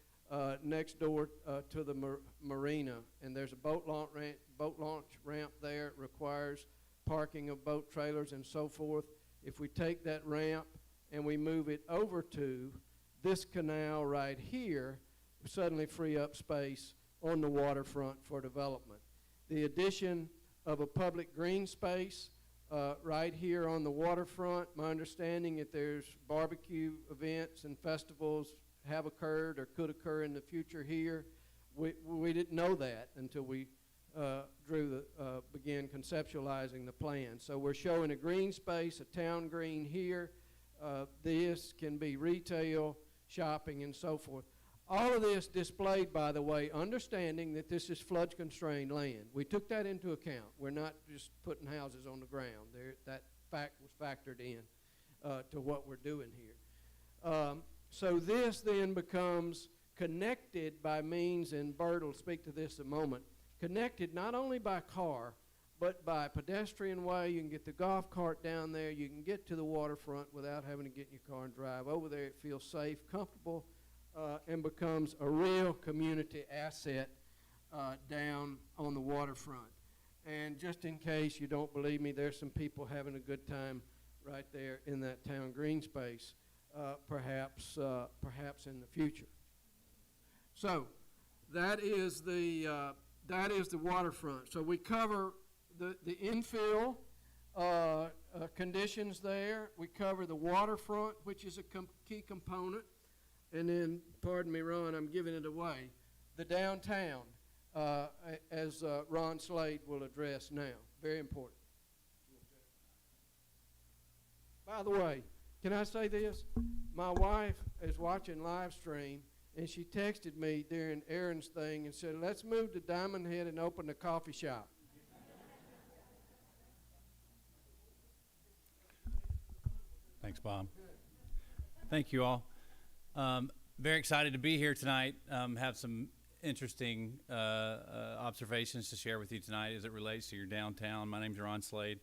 next door to the marina, and there's a boat launch ramp there. It requires parking of boat trailers and so forth. If we take that ramp and we move it over to this canal right here, we suddenly free up space on the waterfront for development. The addition of a public green space right here on the waterfront. My understanding that there's barbecue events and festivals have occurred or could occur in the future here. We didn't know that until we began conceptualizing the plan. So we're showing a green space, a town green here. This can be retail, shopping, and so forth. All of this displayed, by the way, understanding that this is flood-constrained land. We took that into account. We're not just putting houses on the ground. That fact was factored in to what we're doing here. So this then becomes connected by means, and Bert will speak to this in a moment, connected not only by car, but by pedestrian way. You can get the golf cart down there. You can get to the waterfront without having to get in your car and drive over there. It feels safe, comfortable, and becomes a real community asset down on the waterfront. And just in case you don't believe me, there's some people having a good time right there in that town green space, perhaps in the future. So that is the waterfront. So we cover the infill conditions there. We cover the waterfront, which is a key component. And then, pardon me, Ron, I'm giving it away, the downtown, as Ron Slade will address now. Very important. By the way, can I say this? My wife is watching live stream, and she texted me during Aaron's thing and said, let's move to Diamondhead and open a coffee shop. Thanks, Bob. Thank you all. Very excited to be here tonight. Have some interesting observations to share with you tonight as it relates to your downtown. My name's Ron Slade.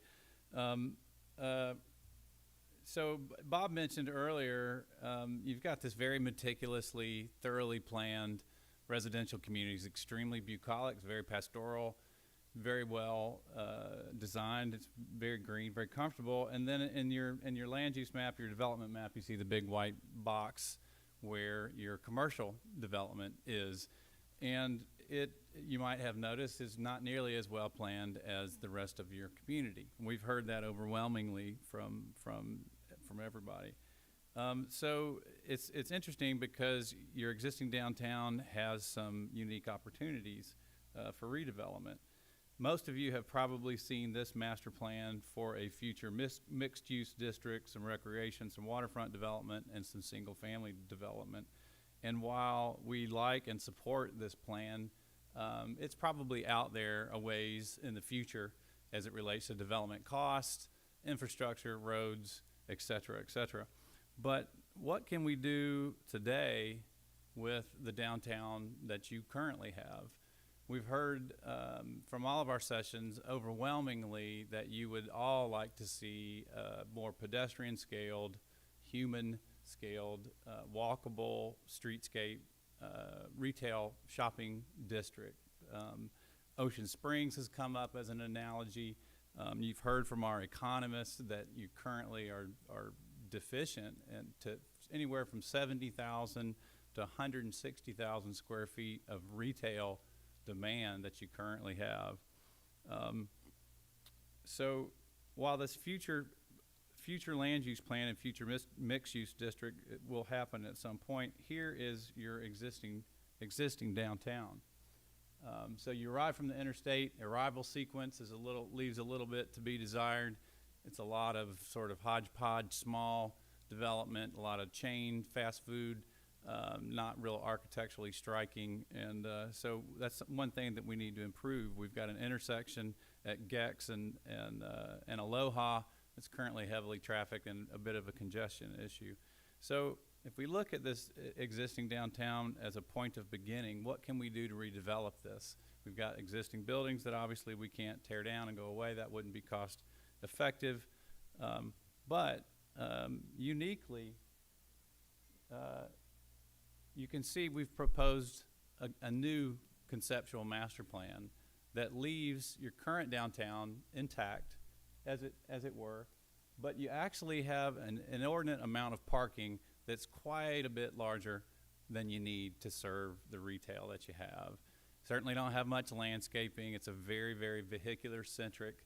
So Bob mentioned earlier, you've got this very meticulously, thoroughly planned residential community. It's extremely bucolic, it's very pastoral, very well designed. It's very green, very comfortable. And then in your land use map, your development map, you see the big white box where your commercial development is. And it, you might have noticed, is not nearly as well planned as the rest of your community. We've heard that overwhelmingly from everybody. So it's interesting because your existing downtown has some unique opportunities for redevelopment. most of you have probably seen this master plan for a future mixed-use district, some recreation, some waterfront development, and some single-family development. And while we like and support this plan, it's probably out there a ways in the future as it relates to development costs, infrastructure, roads, et cetera, et cetera. But what can we do today with the downtown that you currently have? We've heard from all of our sessions overwhelmingly that you would all like to see more pedestrian scaled, human scaled, walkable streetscape, retail shopping district. Ocean Springs has come up as an analogy. You've heard from our economists that you currently are deficient and to anywhere from 70,000 to 160,000 square feet of retail demand that you currently have. So while this future land use plan and future mixed use district will happen at some point, here is your existing downtown. So you arrive from the interstate, arrival sequence is leaves a little bit to be desired. It's a lot of sort of hodgepodge, small development, a lot of chain, fast food, not real architecturally striking. And so that's one thing that we need to improve. We've got an intersection at Gex and Aloha that's currently heavily trafficked and a bit of a congestion issue. So if we look at this existing downtown as a point of beginning, what can we do to redevelop this? We've got existing buildings that obviously we can't tear down and go away. That wouldn't be cost effective. But uniquely, you can see we've proposed a new conceptual master plan that leaves your current downtown intact, as it were, but you actually have an inordinate amount of parking that's quite a bit larger than you need to serve the retail that you have. Certainly don't have much landscaping. It's a very, very vehicular-centric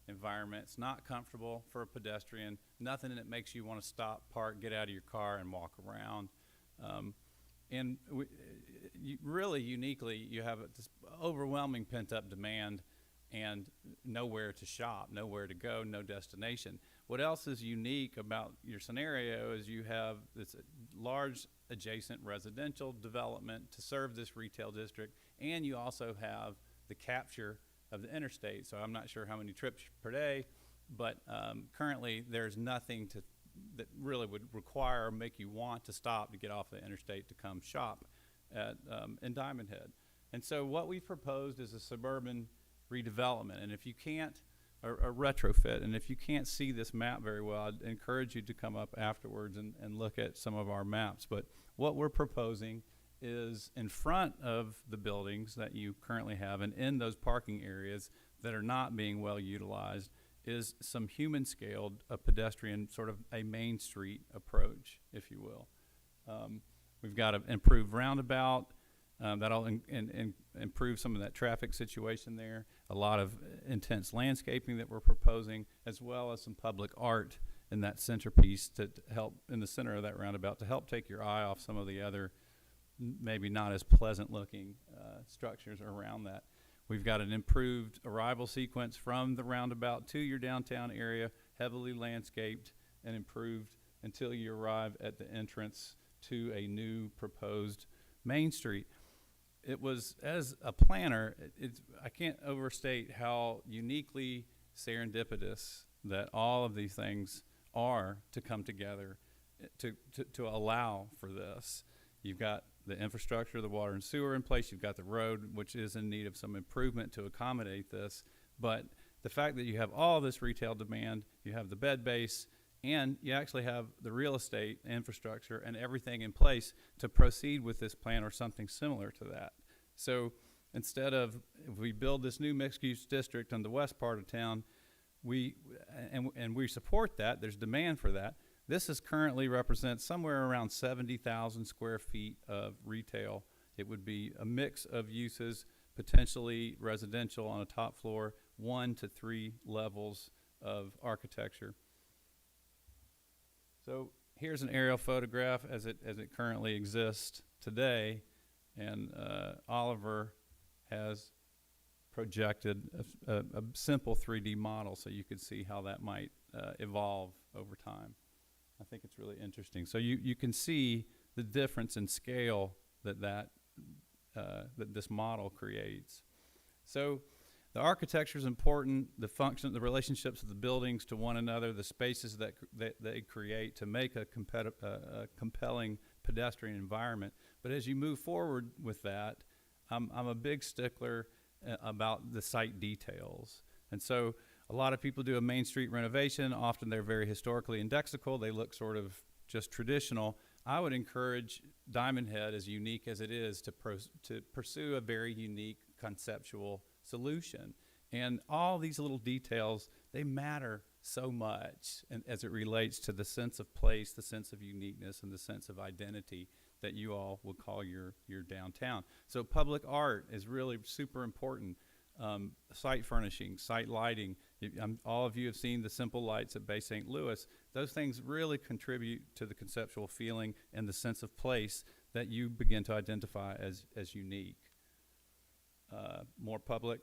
environment. It's not comfortable for a pedestrian. Nothing that makes you want to stop, park, get out of your car, and walk around. Really uniquely, you have this overwhelming pent-up demand and nowhere to shop, nowhere to go, no destination. What else is unique about your scenario is you have this large adjacent residential development to serve this retail district, and you also have the capture of the interstate. So I'm not sure how many trips per day, but currently there's nothing that really would require or make you want to stop to get off the interstate to come shop in Diamondhead. And so what we've proposed is a suburban redevelopment, and if you can't, or a retrofit, and if you can't see this map very well, I'd encourage you to come up afterwards and look at some of our maps. But what we're proposing is in front of the buildings that you currently have and in those parking areas that are not being well utilized is some human scaled, a pedestrian, sort of a Main Street approach, if you will. We've got an improved roundabout that'll improve some of that traffic situation there, a lot of intense landscaping that we're proposing, as well as some public art in that centerpiece to help, in the center of that roundabout, to help take your eye off some of the other maybe not as pleasant looking structures around that. We've got an improved arrival sequence from the roundabout to your downtown area, heavily landscaped and improved until you arrive at the entrance to a new proposed Main Street. It was, as a planner, I can't overstate how uniquely serendipitous that all of these things are to come together to allow for this. You've got the infrastructure, the water and sewer in place. You've got the road, which is in need of some improvement to accommodate this. But the fact that you have all this retail demand, you have the bed base, and you actually have the real estate infrastructure and everything in place to proceed with this plan or something similar to that. So instead of, if we build this new mixed-use district in the west part of town, we support that, there's demand for that. This is currently represents somewhere around 70,000 square feet of retail. It would be a mix of uses, potentially residential on a top floor, 1 to 3 levels of architecture. So here's an aerial photograph as it currently exists today, and Oliver has projected a simple 3D model so you could see how that might evolve over time. I think it's really interesting. So you can see the difference in scale that this model creates. So the architecture is important, the function, the relationships of the buildings to one another, the spaces that they create to make a compelling pedestrian environment. But as you move forward with that, I'm a big stickler about the site details. And so a lot of people do a Main Street renovation. Often they're very historically indexical. They look sort of just traditional. I would encourage Diamondhead, as unique as it is, to pursue a very unique conceptual solution. And all these little details, they matter so much as it relates to the sense of place, the sense of uniqueness, and the sense of identity that you all would call your downtown. So public art is really super important. Site furnishing, site lighting. All of you have seen the simple lights at Bay St. Louis. Those things really contribute to the conceptual feeling and the sense of place that you begin to identify as unique. More public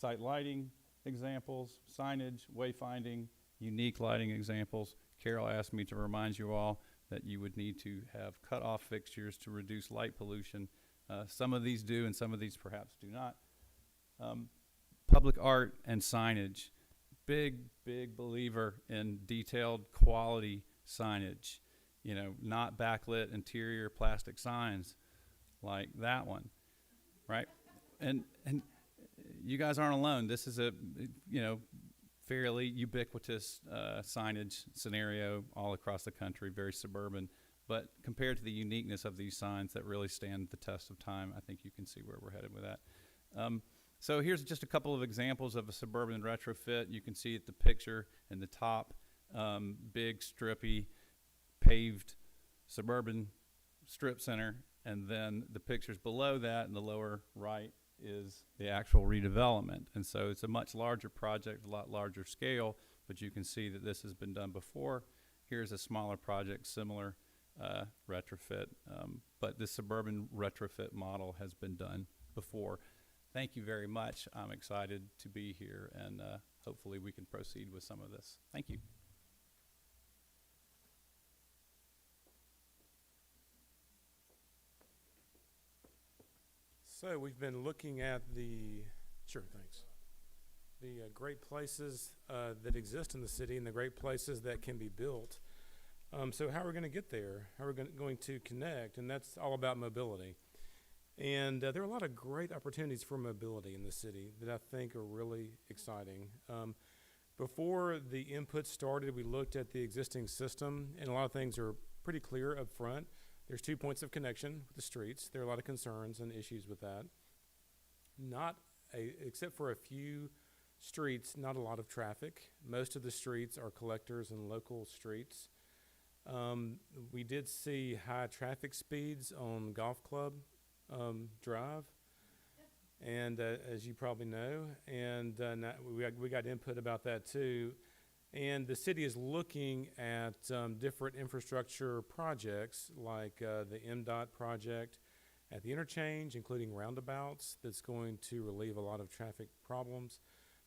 site lighting examples, signage, wayfinding, unique lighting examples. Carol asked me to remind you all that you would need to have cutoff fixtures to reduce light pollution. Some of these do and some of these perhaps do not. Public art and signage. Big believer in detailed quality signage. You know, not backlit interior plastic signs like that one, right? And you guys aren't alone. This is a, fairly ubiquitous signage scenario all across the country, very suburban. But compared to the uniqueness of these signs that really stand the test of time, I think you can see where we're headed with that. So here's just a couple of examples of a suburban retrofit. You can see at the picture in the top, big, strippy, paved suburban strip center. And then the pictures below that in the lower right is the actual redevelopment. And so it's a much larger project, a lot larger scale, but you can see that this has been done before. Here's a smaller project, similar retrofit, but this suburban retrofit model has been done before. Thank you very much. I'm excited to be here, and hopefully we can proceed with some of this. Thank you. So we've been looking at the great places that exist in the city and the great places that can be built. So how are we going to get there? How are we going to connect? And that's all about mobility. And there are a lot of great opportunities for mobility in the city that I think are really exciting. Before the input started, we looked at the existing system, and a lot of things are pretty clear up front. There's 2 points of connection with the streets. There are a lot of concerns and issues with that. Except for a few streets, not a lot of traffic. Most of the streets are collectors and local streets. We did see high traffic speeds on Golf Club Drive, and as you probably know, and we got input about that too. And the city is looking at different infrastructure projects like the MDOT project at the interchange, including roundabouts, that's going to relieve a lot of traffic problems,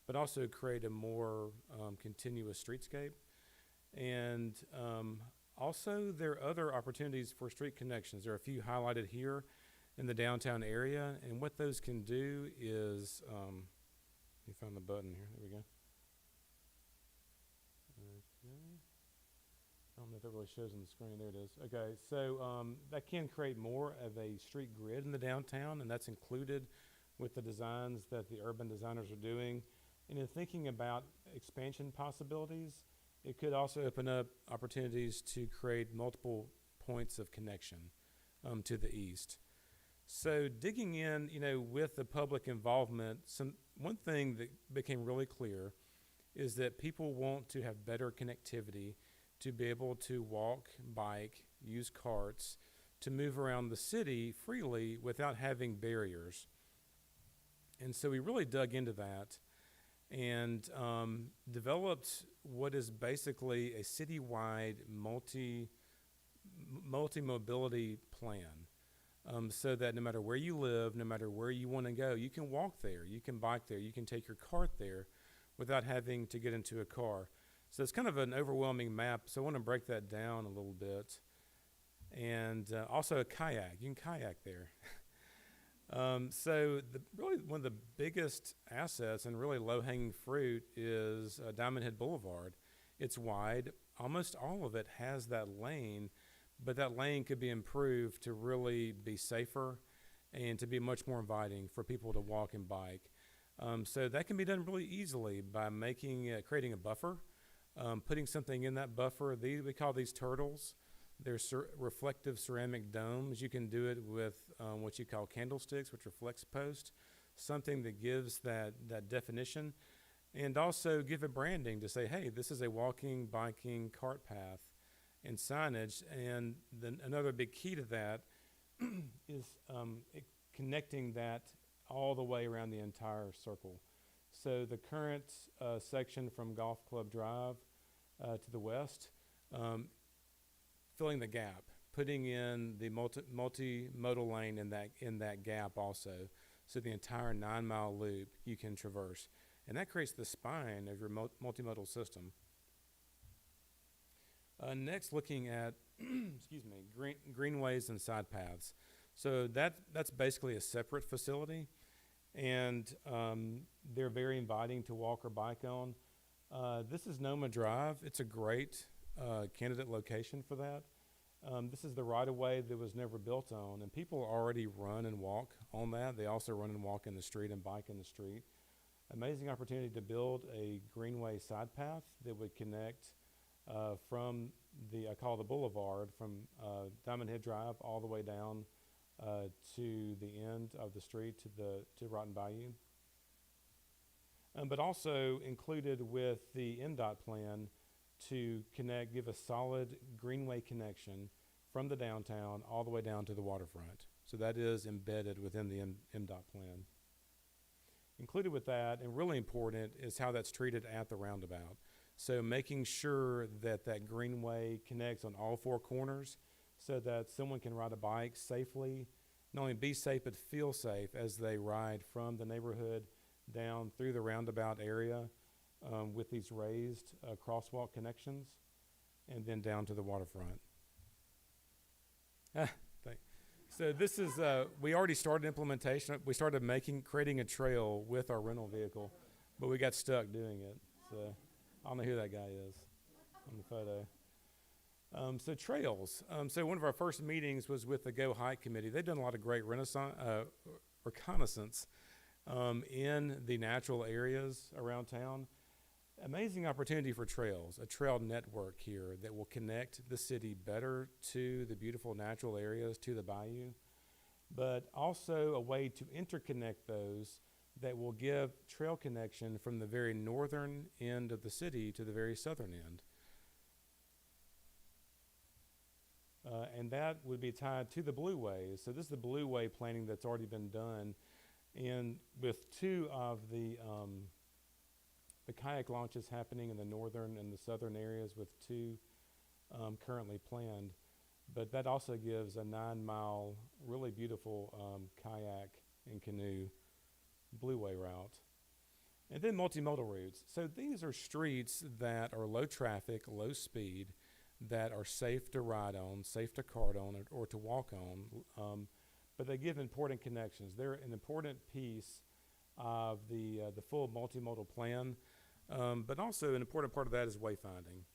but also create a more continuous streetscape. And also there are other opportunities for street connections. There are a few highlighted here in the downtown area, and what those can do is, let me find the button here, there we go. Okay. I don't know if that really shows on the screen. There it is. Okay, so that can create more of a street grid in the downtown, and that's included with the designs that the urban designers are doing. And in thinking about expansion possibilities, it could also open up opportunities to create multiple points of connection to the east. So digging in, with the public involvement, one thing that became really clear is that people want to have better connectivity to be able to walk, bike, use carts, to move around the city freely without having barriers. And so we really dug into that and developed what is basically a citywide multi-mobility plan. so that no matter where you live, no matter where you want to go, you can walk there, you can bike there, you can take your cart there without having to get into a car. So it's kind of an overwhelming map, so I want to break that down a little bit. And also a kayak, you can kayak there. So really one of the biggest assets and really low-hanging fruit is Diamondhead Boulevard. It's wide, almost all of it has that lane, but that lane could be improved to really be safer and to be much more inviting for people to walk and bike. So that can be done really easily by creating a buffer, putting something in that buffer. We call these turtles. They're reflective ceramic domes. You can do it with what you call candlesticks, which are flex posts, something that gives that definition, and also give it branding to say, hey, this is a walking, biking, cart path, and signage. And then another big key to that is connecting that all the way around the entire circle. So the current section from Golf Club Drive to the west, filling the gap, putting in the multimodal lane in that gap also, so the entire 9-mile loop you can traverse. And that creates the spine of your multimodal system. Next, looking at greenways and side paths. So that's basically a separate facility, and they're very inviting to walk or bike on. This is Noma Drive. It's a great candidate location for that. This is the right-of-way that was never built on, and people already run and walk on that. They also run and walk in the street and bike in the street. Amazing opportunity to build a greenway side path that would connect from I call the Boulevard, from Diamondhead Drive all the way down to the end of the street to Rotten Bayou. But also included with the MDOT plan to give a solid greenway connection from the downtown all the way down to the waterfront. So that is embedded within the MDOT plan. Included with that, and really important, is how that's treated at the roundabout. So making sure that greenway connects on all four corners so that someone can ride a bike safely, not only be safe, but feel safe as they ride from the neighborhood down through the roundabout area with these raised crosswalk connections, and then down to the waterfront. So this is, we already started implementation. We started creating a trail with our rental vehicle, but we got stuck doing it. So I don't know who that guy is on the photo. So trails. So one of our first meetings was with the Go Hike Committee. They've done a lot of great reconnaissance in the natural areas around town. Amazing opportunity for trails, a trail network here that will connect the city better to the beautiful natural areas, to the bayou, but also a way to interconnect those that will give trail connection from the very northern end of the city to the very southern end. And that would be tied to the Blue Ways. So this is the Blue Way planning that's already been done, and with two of the kayak launches happening in the northern and the southern areas, with two currently planned. But that also gives a 9-mile, really beautiful kayak and canoe Blue Way route. And then multimodal routes. So these are streets that are low traffic, low speed, that are safe to ride on, safe to cart on, or to walk on, but they give important connections. They're an important piece of the full multimodal plan, but also an important part of that is wayfinding.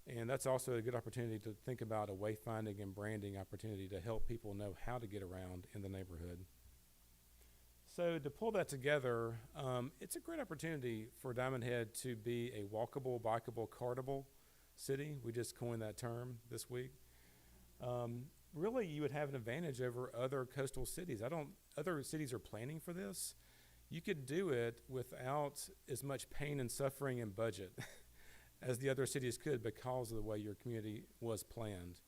And that's also a good opportunity to think about a wayfinding and branding opportunity to help people know how to get around in the neighborhood. So to pull that together, it's a great opportunity for Diamondhead to be a walkable, bikeable, cartable city. We just coined that term this week. Really, you would have an advantage over other coastal cities. Other cities are planning for this. You could do it without as much pain and suffering and budget as the other cities could because of the way your community was planned.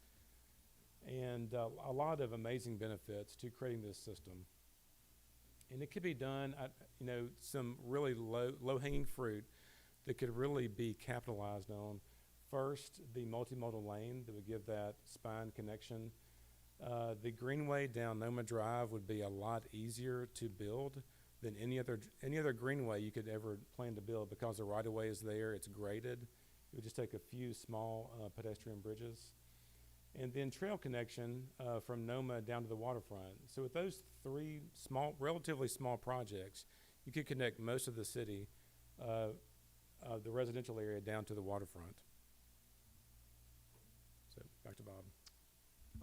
And a lot of amazing benefits to creating this system. And it could be done at, some really low-hanging fruit that could really be capitalized on. First, the multimodal lane that would give that spine connection The Greenway down Noma Drive would be a lot easier to build than any other greenway you could ever plan to build, because the right-of-way is there, it's graded. It would just take a few small pedestrian bridges. And then trail connection from Noma down to the waterfront. So with those three relatively small projects, you could connect most of the city, the residential area, down to the waterfront. So back to Bob.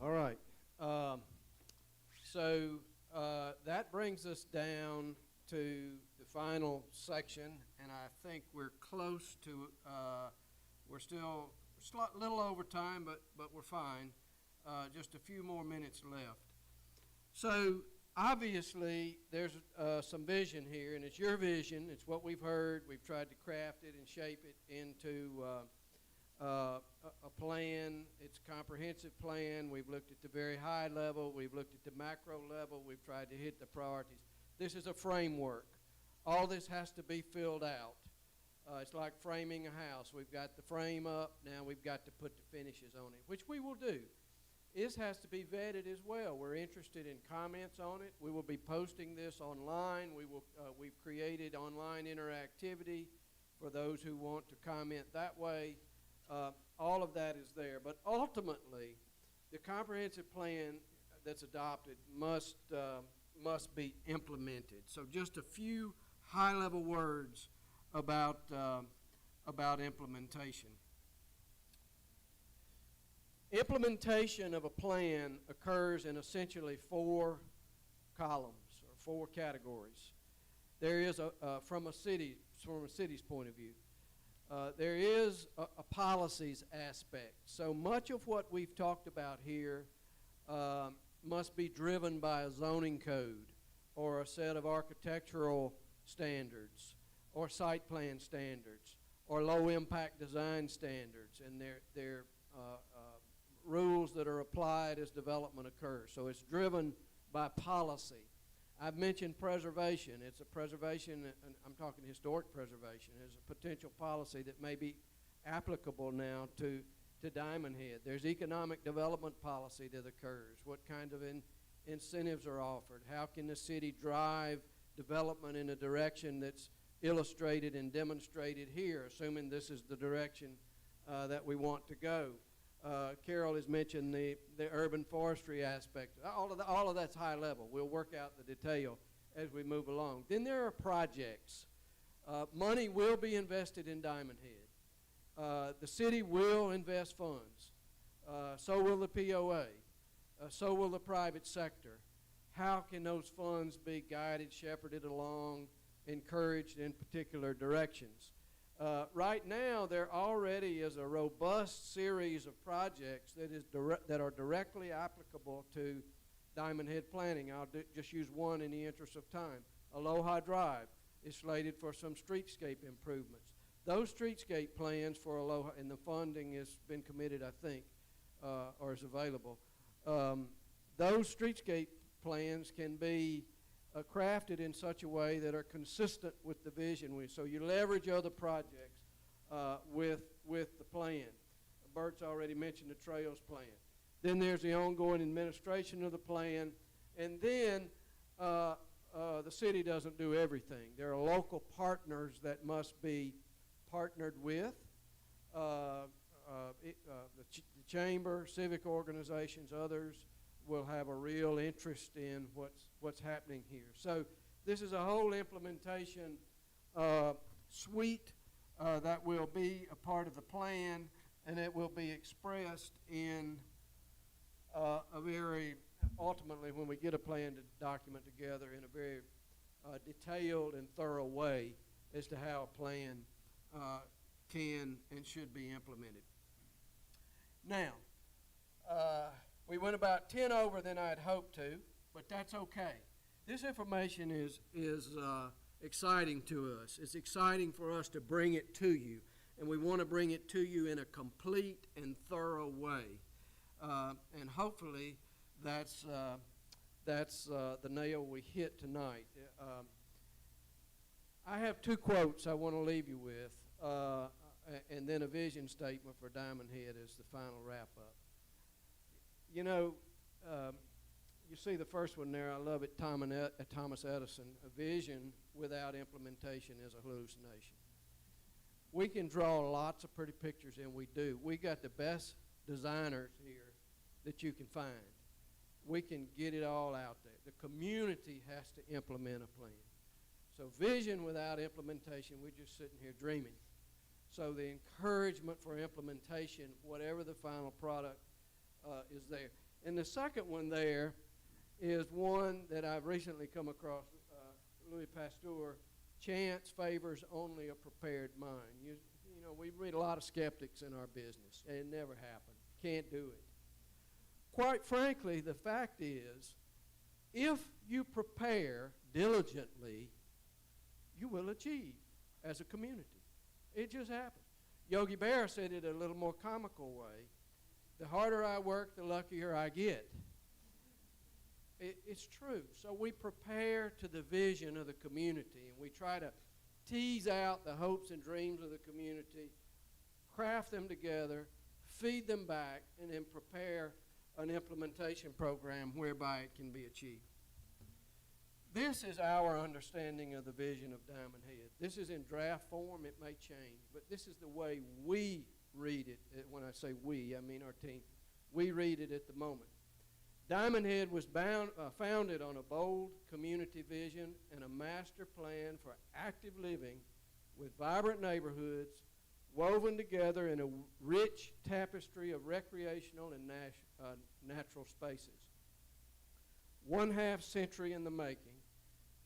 All right. So that brings us down to the final section, and I think we're close to, we're still a little over time, but we're fine. Just a few more minutes left. So obviously there's some vision here, and it's your vision. It's what we've heard. We've tried to craft it and shape it into a plan. It's a comprehensive plan. We've looked at the very high level. We've looked at the macro level. We've tried to hit the priorities. This is a framework. All this has to be filled out. It's like framing a house. We've got the frame up. Now we've got to put the finishes on it, which we will do. This has to be vetted as well. We're interested in comments on it. We will be posting this online. We've created online interactivity for those who want to comment that way. All of that is there. But ultimately, the comprehensive plan that's adopted must be implemented. So just a few high-level words about implementation. Implementation of a plan occurs in essentially 4 columns or 4 categories. There is from a city's point of view. There is a policies aspect. So much of what we've talked about here must be driven by a zoning code or a set of architectural standards or site plan standards or low impact design standards, and they're rules that are applied as development occurs. So it's driven by policy. I've mentioned preservation. It's a preservation, and I'm talking historic preservation, as a potential policy that may be applicable now to Diamondhead. There's economic development policy that occurs. What kind of incentives are offered? How can the city drive development in a direction that's illustrated and demonstrated here, assuming this is the direction that we want to go? Carol has mentioned the urban forestry aspect. All of that's high level. We'll work out the detail as we move along. Then there are projects. Money will be invested in Diamondhead. The city will invest funds. So will the POA. So will the private sector. How can those funds be guided, shepherded along, encouraged in particular directions? Right now, there already is a robust series of projects that are directly applicable to Diamondhead planning. I'll just use one in the interest of time. Aloha Drive is slated for some streetscape improvements. Those streetscape plans for Aloha, and the funding has been committed, I think, or is available. Those streetscape plans can be crafted in such a way that are consistent with the vision. So you leverage other projects with the plan. Bert's already mentioned the trails plan. Then there's the ongoing administration of the plan. And then the city doesn't do everything. There are local partners that must be partnered with. The chamber, civic organizations, others will have a real interest in what's happening here. So this is a whole implementation suite that will be a part of the plan, and it will be expressed in a very, ultimately when we get a plan to document together, in a very detailed and thorough way as to how a plan can and should be implemented. Now, we went about 10 over than I'd hoped to, but that's okay. This information is exciting to us. It's exciting for us to bring it to you, and we want to bring it to you in a complete and thorough way. And hopefully that's the nail we hit tonight. I have 2 quotes I want to leave you with, and then a vision statement for Diamondhead as the final wrap-up. You know, you see the first one there, I love it, Thomas Edison, a vision without implementation is a hallucination. We can draw lots of pretty pictures, and we do. We got the best designers here that you can find. We can get it all out there. The community has to implement a plan. So vision without implementation, we're just sitting here dreaming. So the encouragement for implementation, whatever the final product is there. And the second one there is one that I've recently come across, Louis Pasteur, chance favors only a prepared mind. You know, we read a lot of skeptics in our business, and it never happened. Can't do it. Quite frankly, the fact is, if you prepare diligently, you will achieve as a community. It just happens. Yogi Berra said it a little more comical way. The harder I work, the luckier I get. It's true. So we prepare to the vision of the community, and we try to tease out the hopes and dreams of the community, craft them together, feed them back, and then prepare an implementation program whereby it can be achieved. This is our understanding of the vision of Diamondhead. This is in draft form. It may change, but this is the way we read it. When I say we, I mean our team. We read it at the moment. Diamondhead was founded on a bold community vision and a master plan for active living with vibrant neighborhoods woven together in a rich tapestry of recreational and natural spaces. 1/2 century in the making,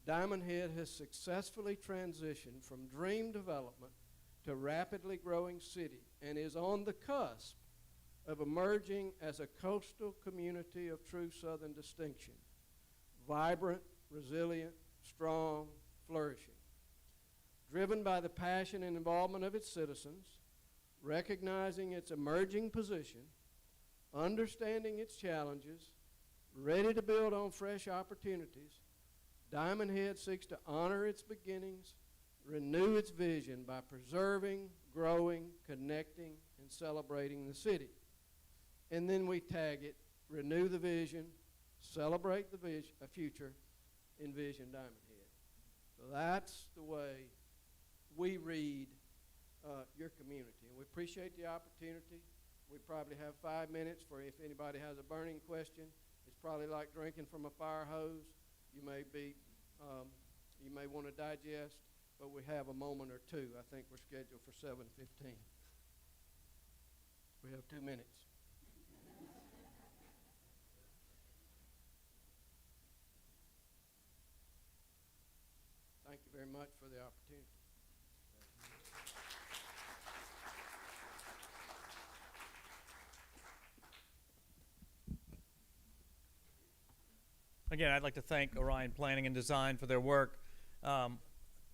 Diamondhead has successfully transitioned from dream development to rapidly growing city and is on the cusp of emerging as a coastal community of true Southern distinction. Vibrant, resilient, strong, flourishing. Driven by the passion and involvement of its citizens, recognizing its emerging position, understanding its challenges, ready to build on fresh opportunities, Diamondhead seeks to honor its beginnings, renew its vision by preserving, growing, connecting, and celebrating the city. And then we tag it, renew the vision, celebrate the future, envision Diamondhead. So that's the way we read your community. And we appreciate the opportunity. We probably have 5 minutes for if anybody has a burning question. It's probably like drinking from a fire hose. You may want to digest, but we have a moment or two. I think we're scheduled for 7:15. We have 2 minutes. Thank you very much for the opportunity. Again, I'd like to thank Orion Planning and Design for their work.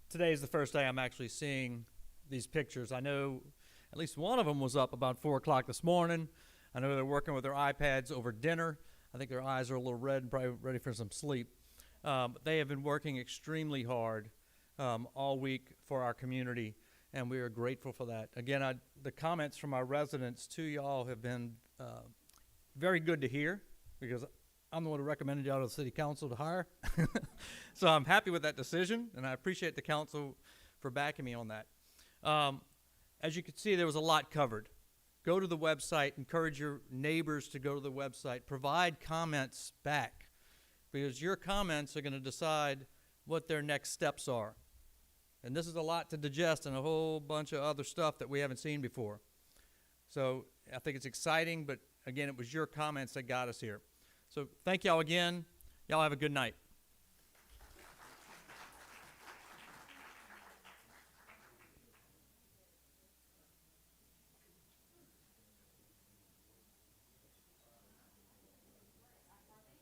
Today is the first day I'm actually seeing these pictures. I know at least one of them was up about 4 o'clock this morning. I know they're working with their iPads over dinner. I think their eyes are a little red and probably ready for some sleep. They have been working extremely hard all week for our community, and we are grateful for that. Again, the comments from our residents to y'all have been very good to hear, because I'm the one who recommended y'all to the city council to hire. So I'm happy with that decision, and I appreciate the council for backing me on that. As you can see, there was a lot covered. Go to the website, encourage your neighbors to go to the website, provide comments back, because your comments are going to decide what their next steps are. And this is a lot to digest and a whole bunch of other stuff that we haven't seen before. So I think it's exciting, but again, it was your comments that got us here. So thank y'all again. Y'all have a good night.